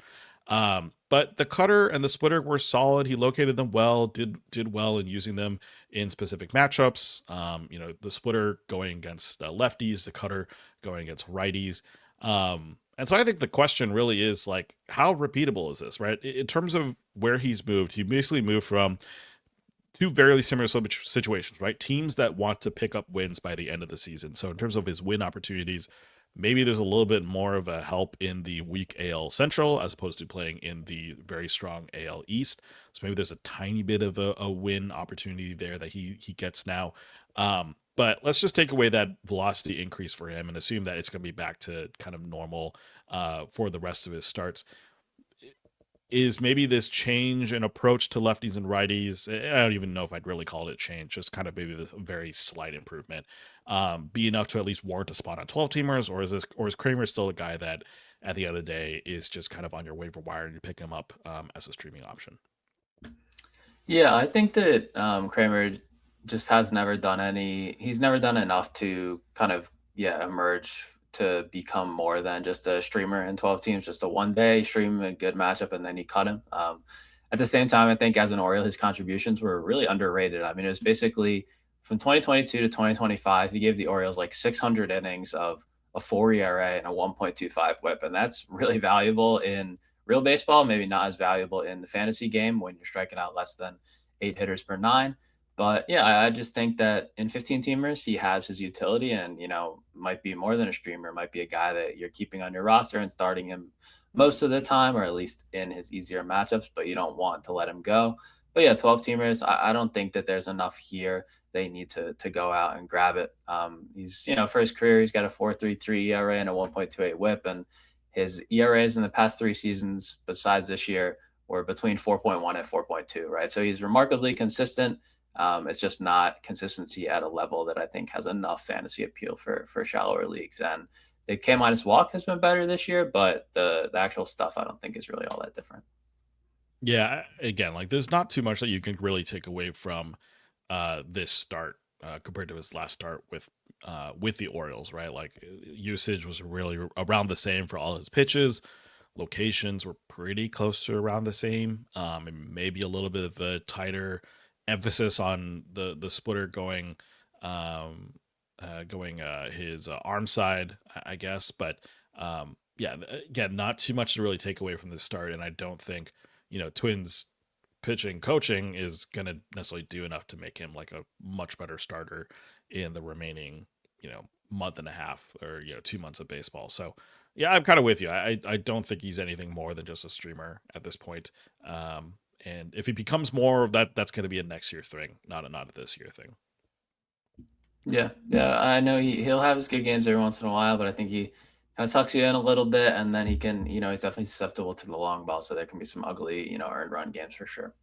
But the cutter and the splitter were solid. He located them well, did well in using them in specific matchups. The splitter going against lefties, the cutter going against righties. And so I think the question really is like, how repeatable is this, right? In terms of where he's moved, he basically moved from two very similar situations, right? Teams that want to pick up wins by the end of the season. So in terms of his win opportunities, maybe there's a little bit more of a help in the weak AL Central as opposed to playing in the very strong AL East. So maybe there's a tiny bit of a win opportunity there that he gets now. But let's just take away that velocity increase for him and assume that it's going to be back to kind of normal for the rest of his starts. Is maybe this change in approach to lefties and righties? I don't even know if I'd really call it a change, just kind of maybe this very slight improvement, be enough to at least warrant a spot on 12 teamers, or is Kramer still a guy that at the end of the day is just kind of on your waiver wire and you pick him up as a streaming option? Yeah, I think that Kramer just has never done he's never done enough to kind of, yeah, emerge to become more than just a streamer in 12 teams, just a one day stream a good matchup and then you cut him. At the same time, I think as an Oriole, his contributions were really underrated. I mean, it was basically from 2022 to 2025, he gave the Orioles like 600 innings of a 4 ERA and a 1.25 whip. And that's really valuable in real baseball, maybe not as valuable in the fantasy game when you're striking out less than 8 hitters per nine. But yeah, I just think that in 15 teamers, he has his utility and, might be more than a streamer, might be a guy that you're keeping on your roster and starting him most of the time, or at least in his easier matchups, but you don't want to let him go. But yeah, 12 teamers, I don't think that there's enough here. They need to go out and grab it. He's, for his career, he's got a 4.33 ERA and a 1.28 whip. And his ERAs in the past 3 seasons, besides this year, were between 4.1 and 4.2, right? So he's remarkably consistent. It's just not consistency at a level that I think has enough fantasy appeal for shallower leagues. And the K minus walk has been better this year, but the actual stuff I don't think is really all that different. Yeah, again, like there's not too much that you can really take away from this start compared to his last start with the Orioles, right? Like usage was really around the same for all his pitches. Locations were pretty close to around the same. And maybe a little bit of a tighter emphasis on the splitter going his arm side, I guess. But yeah, again, not too much to really take away from this start, and I don't think Twins pitching coaching is going to necessarily do enough to make him like a much better starter in the remaining month and a half or 2 months of baseball. So yeah, I'm kind of with you. I don't think he's anything more than just a streamer at this point. Um, and if he becomes more, that's going to be a next year thing, not a this year thing. Yeah, yeah, I know he'll have his good games every once in a while, but I think he kind of tucks you in a little bit, and then he can, he's definitely susceptible to the long ball, so there can be some ugly, earned run games for sure.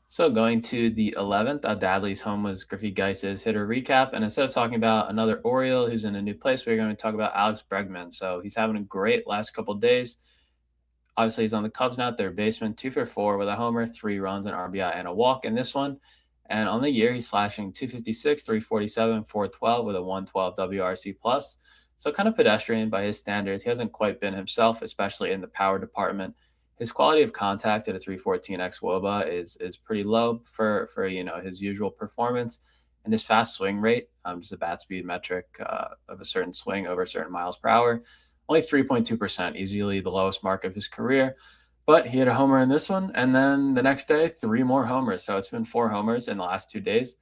So going to the 11th, Dadley's home was Griffey Geiss's hitter recap, and instead of talking about another Oriole who's in a new place, we're going to talk about Alex Bregman. So he's having a great last couple days. Obviously, he's on the Cubs now, third baseman, 2 for 4 with a homer, 3 runs, an RBI, and a walk in this one. And on the year, he's slashing 256, 347, 412 with a 112 WRC plus. So kind of pedestrian by his standards. He hasn't quite been himself, especially in the power department. His quality of contact at a 314 x WOBA is pretty low for his usual performance, and his fast swing rate, just a bat speed metric of a certain swing over certain miles per hour, only 3.2%, easily the lowest mark of his career. But he had a homer in this one, and then the next day, 3 more homers. So it's been 4 homers in the last 2 days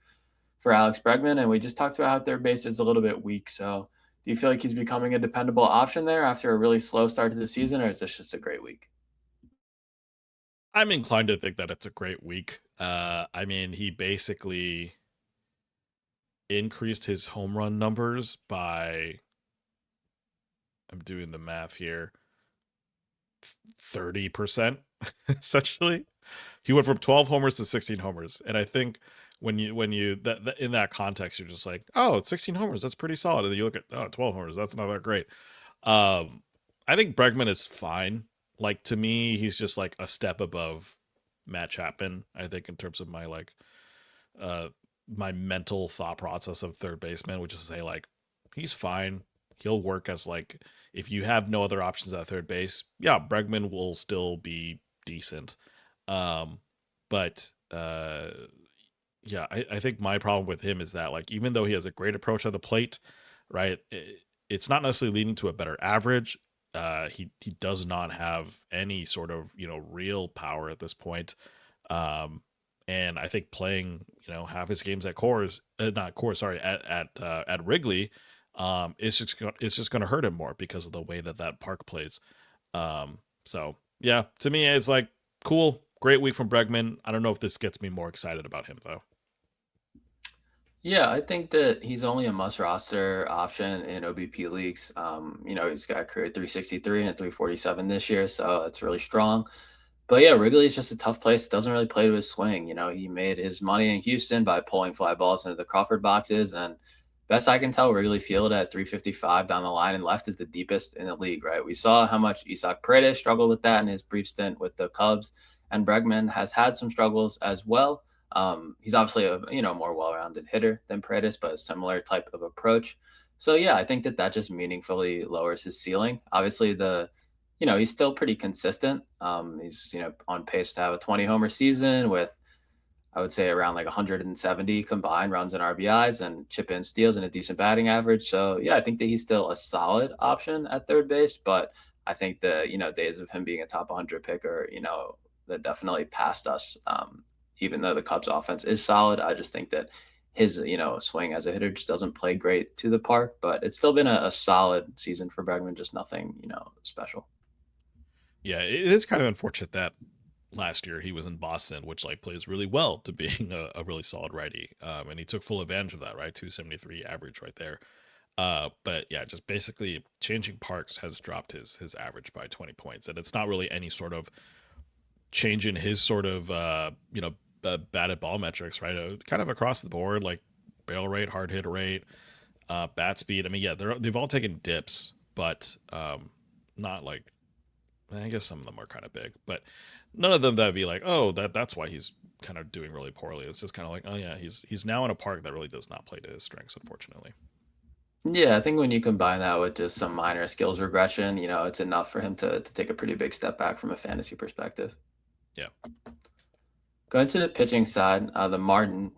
for Alex Bregman. And we just talked about how third base is a little bit weak. So do you feel like he's becoming a dependable option there after a really slow start to the season, or is this just a great week? I'm inclined to think that it's a great week. I mean, he basically increased his home run numbers by, I'm doing the math here, 30% essentially. He went from 12 homers to 16 homers. And I think when you that in that context, you're just like, oh, it's 16 homers, that's pretty solid. And then you look at 12 homers, that's not that great. I think Bregman is fine. Like, to me, he's just like a step above Matt Chapman, I think, in terms of uh my mental thought process of third baseman, which is to say, like, he's fine. He'll work as, like, if you have no other options at third base, yeah, Bregman will still be decent. Um, but yeah, I think my problem with him is that, like, even though he has a great approach at the plate, right, it's not necessarily leading to a better average. He does not have any sort of real power at this point. Um, and I think playing half his games at Coors, not Coors, sorry, at Wrigley, it's just going to hurt him more because of the way that park plays. So yeah, to me, it's like, cool, great week from Bregman. I don't know if this gets me more excited about him though. Yeah, I think that he's only a must roster option in OBP leagues. He's got a career 363 and a 347 this year, so it's really strong. But yeah, Wrigley is just a tough place. Doesn't really play to his swing. He made his money in Houston by pulling fly balls into the Crawford boxes. And best I can tell, Wrigley Field at 355 down the line and left is the deepest in the league, right? We saw how much Isaac Paredes struggled with that in his brief stint with the Cubs. And Bregman has had some struggles as well. He's obviously a more well-rounded hitter than Paredes, but a similar type of approach. So yeah, I think that just meaningfully lowers his ceiling. Obviously, he's still pretty consistent. He's on pace to have a 20 homer season with, I would say, around like 170 combined runs and RBIs and chip in steals and a decent batting average. So yeah, I think that he's still a solid option at third base, but I think the days of him being a top 100 picker, that definitely passed us. Even though the Cubs offense is solid, I just think that his swing as a hitter just doesn't play great to the park. But it's still been a solid season for Bregman, just nothing special. Yeah, it is kind of unfortunate that last year he was in Boston, which, like, plays really well to being a really solid righty. And he took full advantage of that, right? 273 average right there. But yeah, just basically changing parks has dropped his average by 20 points, and it's not really any sort of change in his sort of batted ball metrics, right? Kind of across the board, like barrel rate, hard hit rate, bat speed. I mean, yeah, they've all taken dips, but not like, I guess some of them are kind of big, but none of them that would be like, oh, that's why he's kind of doing really poorly. It's just kind of like, oh yeah, he's now in a park that really does not play to his strengths, unfortunately. Yeah, I think when you combine that with just some minor skills regression, it's enough for him to take a pretty big step back from a fantasy perspective. Yeah. Going to the pitching side, the Martin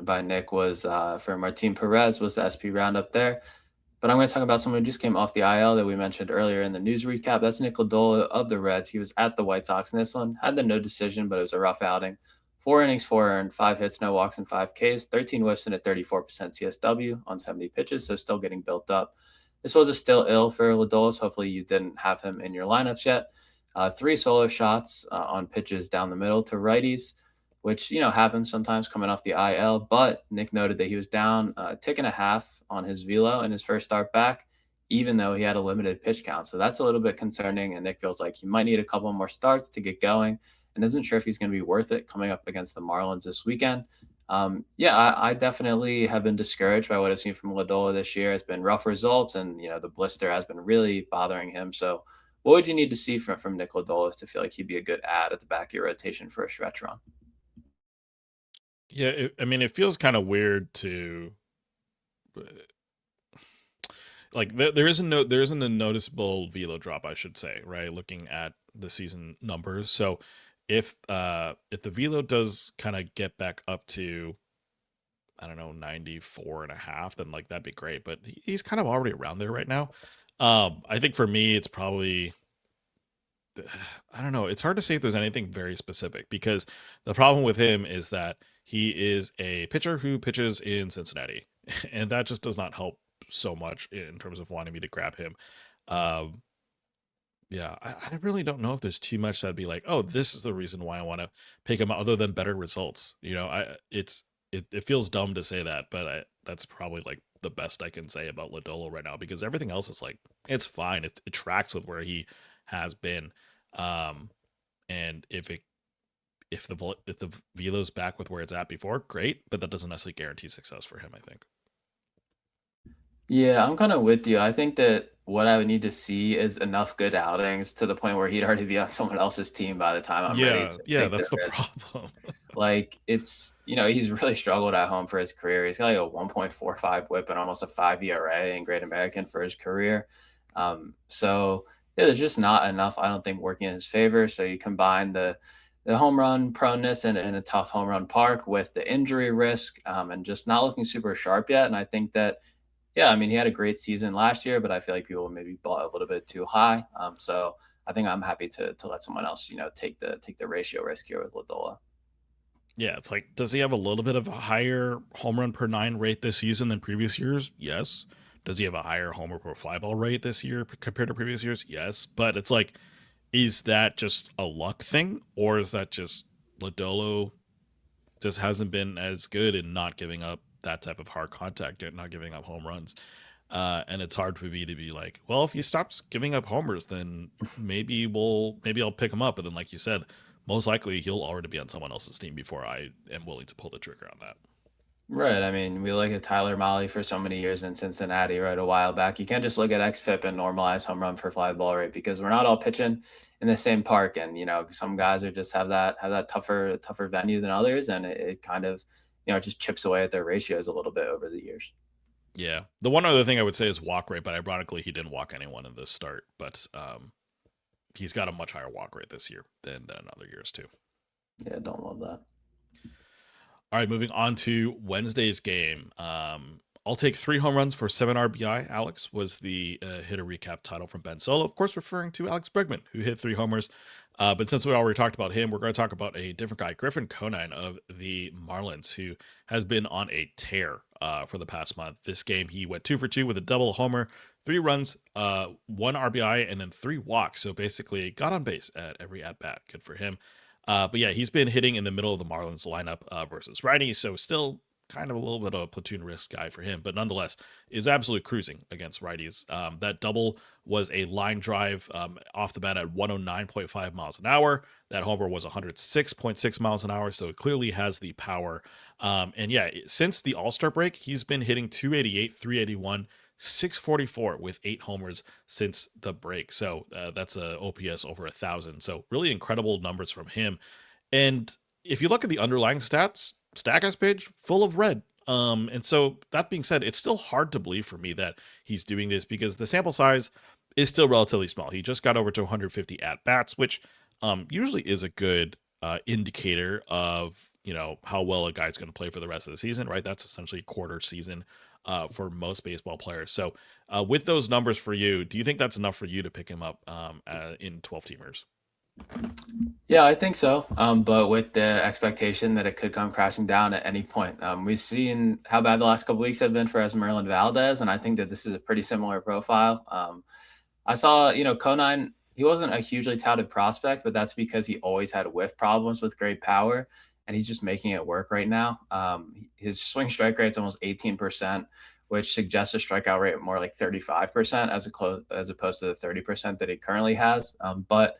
by Nick was for Martin Perez was the SP roundup there. But I'm going to talk about someone who just came off the IL that we mentioned earlier in the news recap. That's Nick Lodolo of the Reds. He was at the White Sox in this one. Had the no decision, but it was a rough outing. 4 innings, 4 earned, 5 hits, no walks, and 5 Ks, 13 whiffs, and a 34% CSW on 70 pitches, so still getting built up. This was a still ill for Ladolis. Hopefully, you didn't have him in your lineups yet. 3 solo shots on pitches down the middle to righties, which happens sometimes coming off the IL. But Nick noted that he was down a tick and a half on his velo in his first start back, even though he had a limited pitch count. So that's a little bit concerning. And Nick feels like he might need a couple more starts to get going, and isn't sure if he's going to be worth it coming up against the Marlins this weekend. Yeah, I definitely have been discouraged by what I've seen from Ladola this year. It's been rough results, and the blister has been really bothering him. So, what would you need to see from Nick Ladola to feel like he'd be a good add at the back of your rotation for a stretch run? Yeah, I mean, it feels kind of weird to uh, like there isn't a noticeable velo drop, I should say, right? Looking at the season numbers, so if the velo does kind of get back up to, I don't know, 94 and a half, then like that'd be great. But he's kind of already around there right now. I think for me, it's probably, I don't know. It's hard to say if there's anything very specific because the problem with him is that he is a pitcher who pitches in Cincinnati, and that just does not help so much in terms of wanting me to grab him. Um, yeah, I really don't know if there's too much that'd be like, oh, this is the reason why I want to pick him other than better results. It feels dumb to say that, but that's probably like the best I can say about Lodolo right now because everything else is like it's fine. It tracks with where he has been. Um, and if the velo's back with where it's at before, great, but that doesn't necessarily guarantee success for him, I think. Yeah, I'm kind of with you. I think that what I would need to see is enough good outings to the point where he'd already be on someone else's team by the time I'm ready Yeah, to yeah, take the that's the risk. problem. Like, he's really struggled at home for his career. He's got like a 1.45 whip and almost a 5 ERA in Great American for his career. So yeah, there's just not enough, I don't think, working in his favor. So you combine the home run proneness in a tough home run park with the injury risk, and just not looking super sharp yet. And I think that, yeah, I mean, he had a great season last year, but I feel like people maybe bought a little bit too high. So I think I'm happy to let someone else, take the ratio risk here with Ladola. Yeah, it's like, does he have a little bit of a higher home run per nine rate this season than previous years? Yes. Does he have a higher homer per fly ball rate this year compared to previous years? Yes. But it's like, is that just a luck thing, or is that just Lodolo just hasn't been as good in not giving up that type of hard contact and not giving up home runs? And it's hard for me to be like, well, if he stops giving up homers, then maybe I'll pick him up. But then, like you said, most likely he'll already be on someone else's team before I am willing to pull the trigger on that. Right. I mean, we look at Tyler Mahle for so many years in Cincinnati, right? A while back. You can't just look at XFIP and normalize home run per fly ball rate because we're not all pitching in the same park. And, some guys are just have that tougher venue than others. And it kind of, just chips away at their ratios a little bit over the years. Yeah. The one other thing I would say is walk rate, but ironically, he didn't walk anyone in this start. But he's got a much higher walk rate this year than in other years too. Yeah, don't love that. All right, moving on to Wednesday's game. I'll take 3 home runs for 7 RBI. Alex was the hitter recap title from Ben Solo, of course, referring to Alex Bregman, who hit 3 homers. But since we already talked about him, we're going to talk about a different guy, Griffin Conine of the Marlins, who has been on a tear for the past month. This game, he went 2 for 2 with a double homer, 3 runs, 1 RBI, and then 3 walks. So basically, got on base at every at bat. Good for him. But yeah, he's been hitting in the middle of the Marlins lineup versus righty, so still kind of a little bit of a platoon risk guy for him, but nonetheless is absolutely cruising against righties. That double was a line drive off the bat at 109.5 miles an hour. That homer was 106.6 miles an hour, so it clearly has the power. And yeah, since the All-Star break, he's been hitting 288, 381, 644 with 8 homers since the break. So that's a OPS over 1,000. So really incredible numbers from him. And if you look at the underlying stats, Statcast page full of red. And so that being said, it's still hard to believe for me that he's doing this because the sample size is still relatively small. He just got over to 150 at bats, which usually is a good indicator of how well a guy's going to play for the rest of the season, right? That's essentially quarter season for most baseball players. So with those numbers for you, do you think that's enough for you to pick him up in 12 teamers? Yeah, I think so. But with the expectation that it could come crashing down at any point. We've seen how bad the last couple weeks have been for Esmeralda Valdez, and I think that this is a pretty similar profile. I saw, Conine, he wasn't a hugely touted prospect, but that's because he always had whiff problems with great power, and he's just making it work right now. His swing strike rate's almost 18%, which suggests a strikeout rate of more like 35% as opposed to the 30% that he currently has. But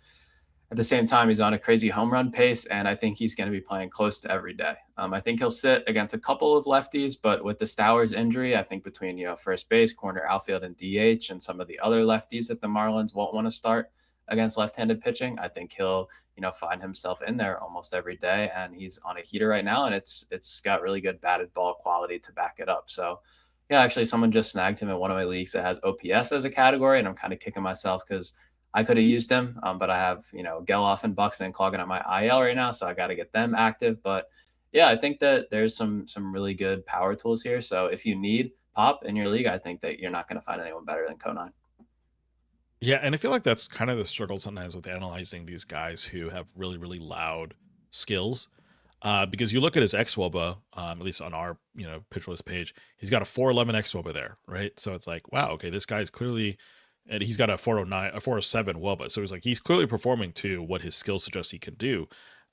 at the same time, he's on a crazy home run pace, and I think he's going to be playing close to every day. I think he'll sit against a couple of lefties, but with the Stowers injury, I think between first base, corner, outfield, and DH, and some of the other lefties that the Marlins won't want to start against left-handed pitching, I think he'll find himself in there almost every day, and he's on a heater right now, and it's got really good batted ball quality to back it up. So. Yeah, actually, someone just snagged him in one of my leagues that has OPS as a category, and I'm kind of kicking myself because I could have used him, but I have Geloff and Buxton clogging up my IL right now, so I got to get them active. But yeah, I think that there's some really good power tools here. So if you need pop in your league, I think that you're not going to find anyone better than Conan. Yeah, and I feel like that's kind of the struggle sometimes with analyzing these guys who have really, really loud skills. Because you look at his xwOBA, at least on our pitcher list page, he's got a 411 xwOBA there, right? So it's like, wow, okay, this guy's clearly, and he's got a 409, a 407 wOBA. So it's like he's clearly performing to what his skill suggests he can do.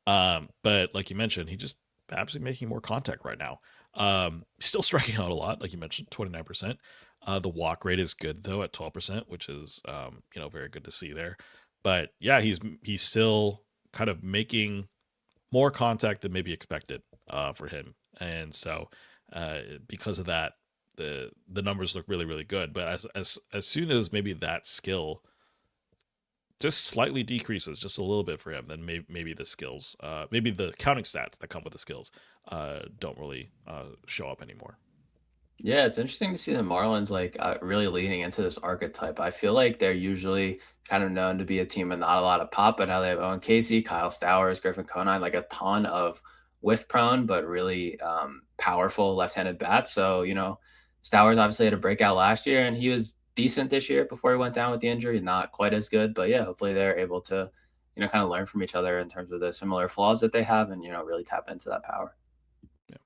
But like you mentioned, he just absolutely making more contact right now. Still striking out a lot, like you mentioned, 29%. The walk rate is good though at 12%, which is very good to see there. But yeah, he's still kind of making more contact than maybe expected for him, and so because of that, the numbers look really really good. But as soon as maybe that skill just slightly decreases just a little bit for him, then maybe the skills, maybe the counting stats that come with the skills, don't really show up anymore. Yeah, it's interesting to see the Marlins like really leaning into this archetype. I feel like they're usually kind of known to be a team with not a lot of pop, but now they have Owen Casey, Kyle Stowers, Griffin Conine, like a ton of whiff prone but really powerful left-handed bats. So Stowers obviously had a breakout last year, and he was decent this year before he went down with the injury. Not quite as good, but yeah, hopefully they're able to kind of learn from each other in terms of the similar flaws that they have, and really tap into that power. Yeah.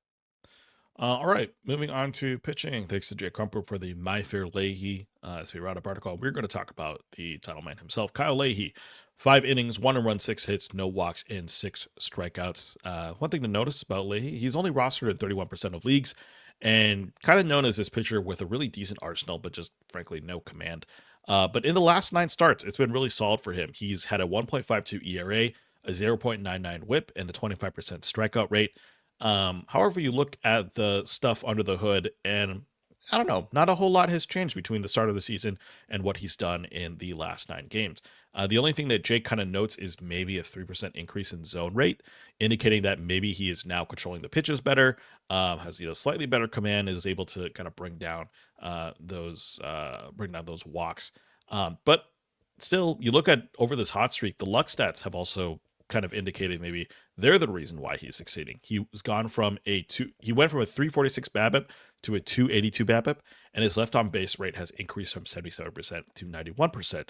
All right, moving on to pitching. Thanks to Jay Crumper for the My Fair Leahy SP Roundup article. We're going to talk about the title man himself, Kyle Leahy. 5 innings, 1 run, 6 hits, no walks, and 6 strikeouts. One thing to notice about Leahy, he's only rostered in 31% of leagues and kind of known as this pitcher with a really decent arsenal, but just frankly no command. But in the last 9 starts, it's been really solid for him. He's had a 1.52 ERA, a 0.99 whip, and a 25% strikeout rate. However, you look at the stuff under the hood, and I don't know, not a whole lot has changed between the start of the season and what he's done in the last 9 games. The only thing that Jake kind of notes is maybe a 3% increase in zone rate, indicating that maybe he is now controlling the pitches better, has slightly better command, is able to kind of bring down those walks. But still, you look at over this hot streak, the luck stats have also kind of indicated maybe they're the reason why he's succeeding. He went from a 346 BABIP to a 282 BABIP, and his left on base rate has increased from 77% to 91%.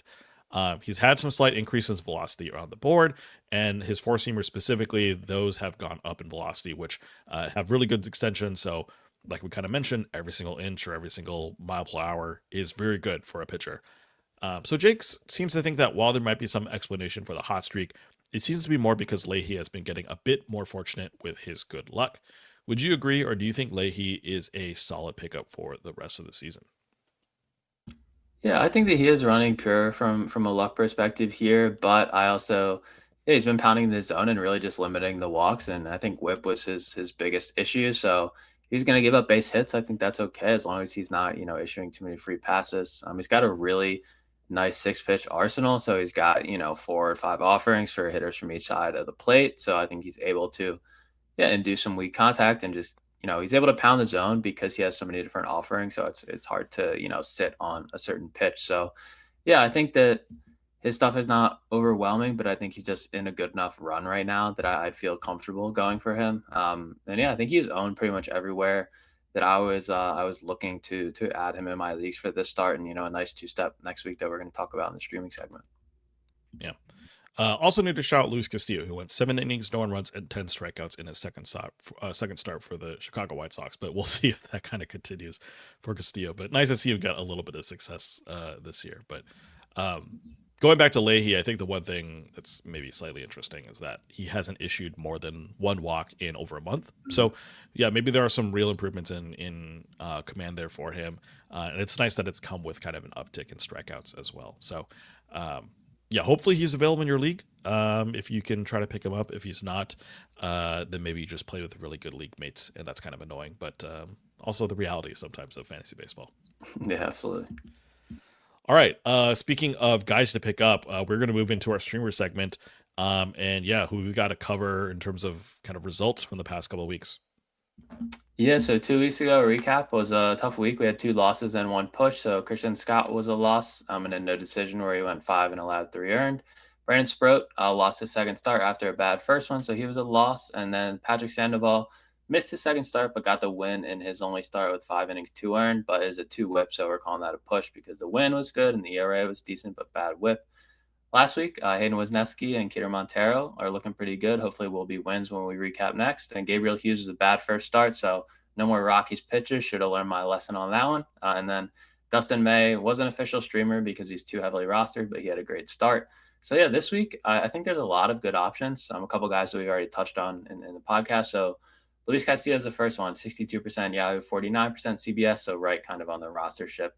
He's had some slight increases in velocity around the board, and his four seamers specifically, those have gone up in velocity, which have really good extension. So, like we kind of mentioned, every single inch or every single mile per hour is very good for a pitcher. So Jakes seems to think that while there might be some explanation for the hot streak, it seems to be more because Leahy has been getting a bit more fortunate with his good luck. Would you agree, or do you think Leahy is a solid pickup for the rest of the season? Yeah, I think that he is running pure from a luck perspective here, but I also yeah, he's been pounding the zone and really just limiting the walks, and I think whip was his biggest issue. So he's going to give up base hits. I think that's okay as long as he's not issuing too many free passes. He's got a really nice six pitch arsenal, so he's got 4 or 5 offerings for hitters from each side of the plate. So I think he's able to yeah, and do some weak contact and just he's able to pound the zone because he has so many different offerings. So it's hard to sit on a certain pitch. So yeah, I think that his stuff is not overwhelming, but I think he's just in a good enough run right now that I'd feel comfortable going for him. And yeah, I think he's owned pretty much everywhere that I was looking to add him in my leagues for this start, and a nice 2 step next week that we're going to talk about in the streaming segment. Yeah. Also need to shout out Luis Castillo, who went 7 innings, no one runs, and 10 strikeouts in his second start for the Chicago White Sox. But we'll see if that kind of continues for Castillo. But nice to see him get a little bit of success this year. But um, going back to Leahy, I think the one thing that's maybe slightly interesting is that he hasn't issued more than one walk in over a month. So yeah, maybe there are some real improvements in command there for him, and it's nice that it's come with kind of an uptick in strikeouts as well. So. Yeah, hopefully he's available in your league. If you can try to pick him up. If he's not, then maybe you just play with really good league mates, and that's kind of annoying. But also the reality sometimes of fantasy baseball. Yeah, absolutely. All right. Speaking of guys to pick up, we're going to move into our streamer segment. And yeah, who we got to cover in terms of kind of results from the past couple of weeks. Yeah, so 2 weeks ago, recap was a tough week. We had 2 losses and 1 push. So Christian Scott was a loss, and a no decision where he went 5 and allowed 3 earned. Brandon Sproat lost his second start after a bad first one, so he was a loss. And then Patrick Sandoval missed his second start, but got the win in his only start with 5 innings, 2 earned, but is a 2 whip. So we're calling that a push because the win was good and the ERA was decent, but bad whip. Last week, Hayden Wesneski and Keter Montero are looking pretty good. Hopefully, will be wins when we recap next. And Gabriel Hughes was a bad first start, so no more Rockies pitchers. Should have learned my lesson on that one. And then Dustin May was an official streamer because he's too heavily rostered, but he had a great start. So yeah, this week I think there's a lot of good options. A couple guys that we already touched on in the podcast. So Luis Castillo is the first one, 62% Yahoo, 49% CBS. So right kind of on the rostership.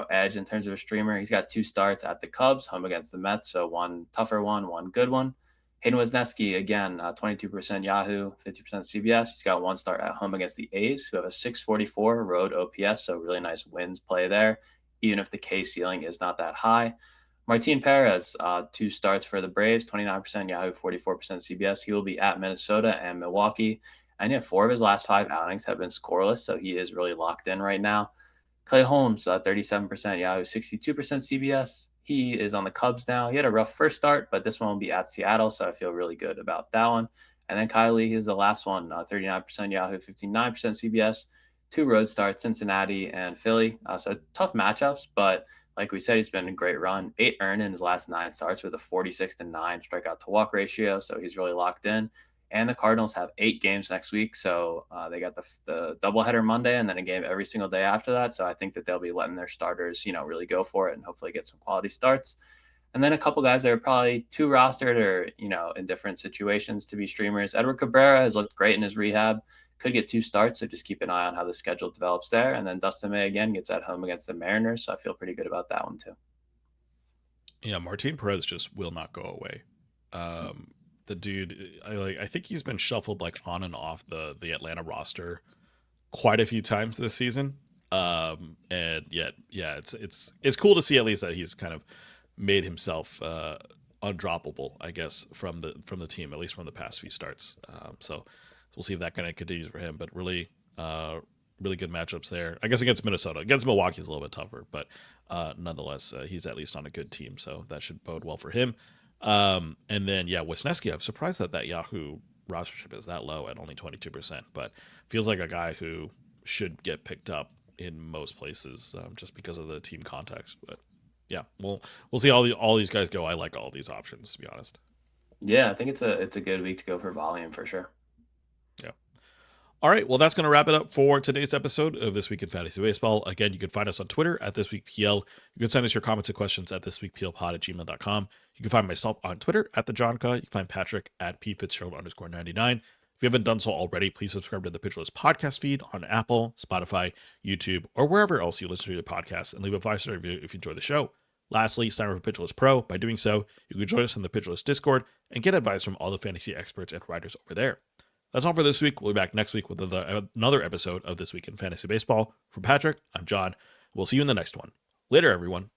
Edge in terms of a streamer. He's got 2 starts at the Cubs, home against the Mets. So one tougher one good one. Hayden Wesneski, again, 22% Yahoo, 50% CBS. He's got 1 start at home against the A's, who have a 644 road OPS. So really nice wins play there, even if the K ceiling is not that high. Martin Perez, 2 starts for the Braves, 29% Yahoo, 44% CBS. He will be at Minnesota and Milwaukee. And yeah, 4 of his last 5 outings have been scoreless. So he is really locked in right now. Clay Holmes, 37% Yahoo, 62% CBS. He is on the Cubs now. He had a rough first start, but this one will be at Seattle, so I feel really good about that one. And then Kylie is the last one, 39% Yahoo, 59% CBS. 2 road starts, Cincinnati and Philly. So tough matchups, but like we said, he's been a great run. 8 earned in his last 9 starts with a 46-9 strikeout to walk ratio, so he's really locked in. And the Cardinals have 8 games next week. So they got the doubleheader Monday and then a game every single day after that. So I think that they'll be letting their starters, really go for it and hopefully get some quality starts. And then a couple guys that are probably too rostered or, in different situations to be streamers. Edward Cabrera has looked great in his rehab. Could get 2 starts, so just keep an eye on how the schedule develops there. And then Dustin May again gets at home against the Mariners. So I feel pretty good about that one too. Yeah, Martin Perez just will not go away. The dude, I think he's been shuffled like on and off the Atlanta roster quite a few times this season. And yet, yeah, it's cool to see at least that he's kind of made himself undroppable, I guess, from the team, at least from the past few starts. So we'll see if that kind of continues for him. But really, really good matchups there. I guess against Minnesota, against Milwaukee is a little bit tougher, but nonetheless, he's at least on a good team, so that should bode well for him. And then yeah, Wisniewski, I'm surprised that Yahoo rostership is that low at only 22%, but feels like a guy who should get picked up in most places just because of the team context. But yeah, we'll see all these guys go. I like all these options, to be honest. Yeah, I think it's a good week to go for volume for sure. Yeah. All right, well, that's going to wrap it up for today's episode of This Week in Fantasy Baseball. Again, you can find us on Twitter at ThisWeekPL. You can send us your comments and questions at thisweekplpod@gmail.com. You can find myself on Twitter at TheJohnCa. You can find Patrick at PFitzgerald_99. If you haven't done so already, please subscribe to the Pitcher List podcast feed on Apple, Spotify, YouTube, or wherever else you listen to your podcast, and leave a 5-star review if you enjoy the show. Lastly, sign up for Pitcher List Pro. By doing so, you can join us in the Pitcher List Discord and get advice from all the fantasy experts and writers over there. That's all for this week. We'll be back next week with another episode of This Week in Fantasy Baseball. From Patrick, I'm John. We'll see you in the next one. Later, everyone.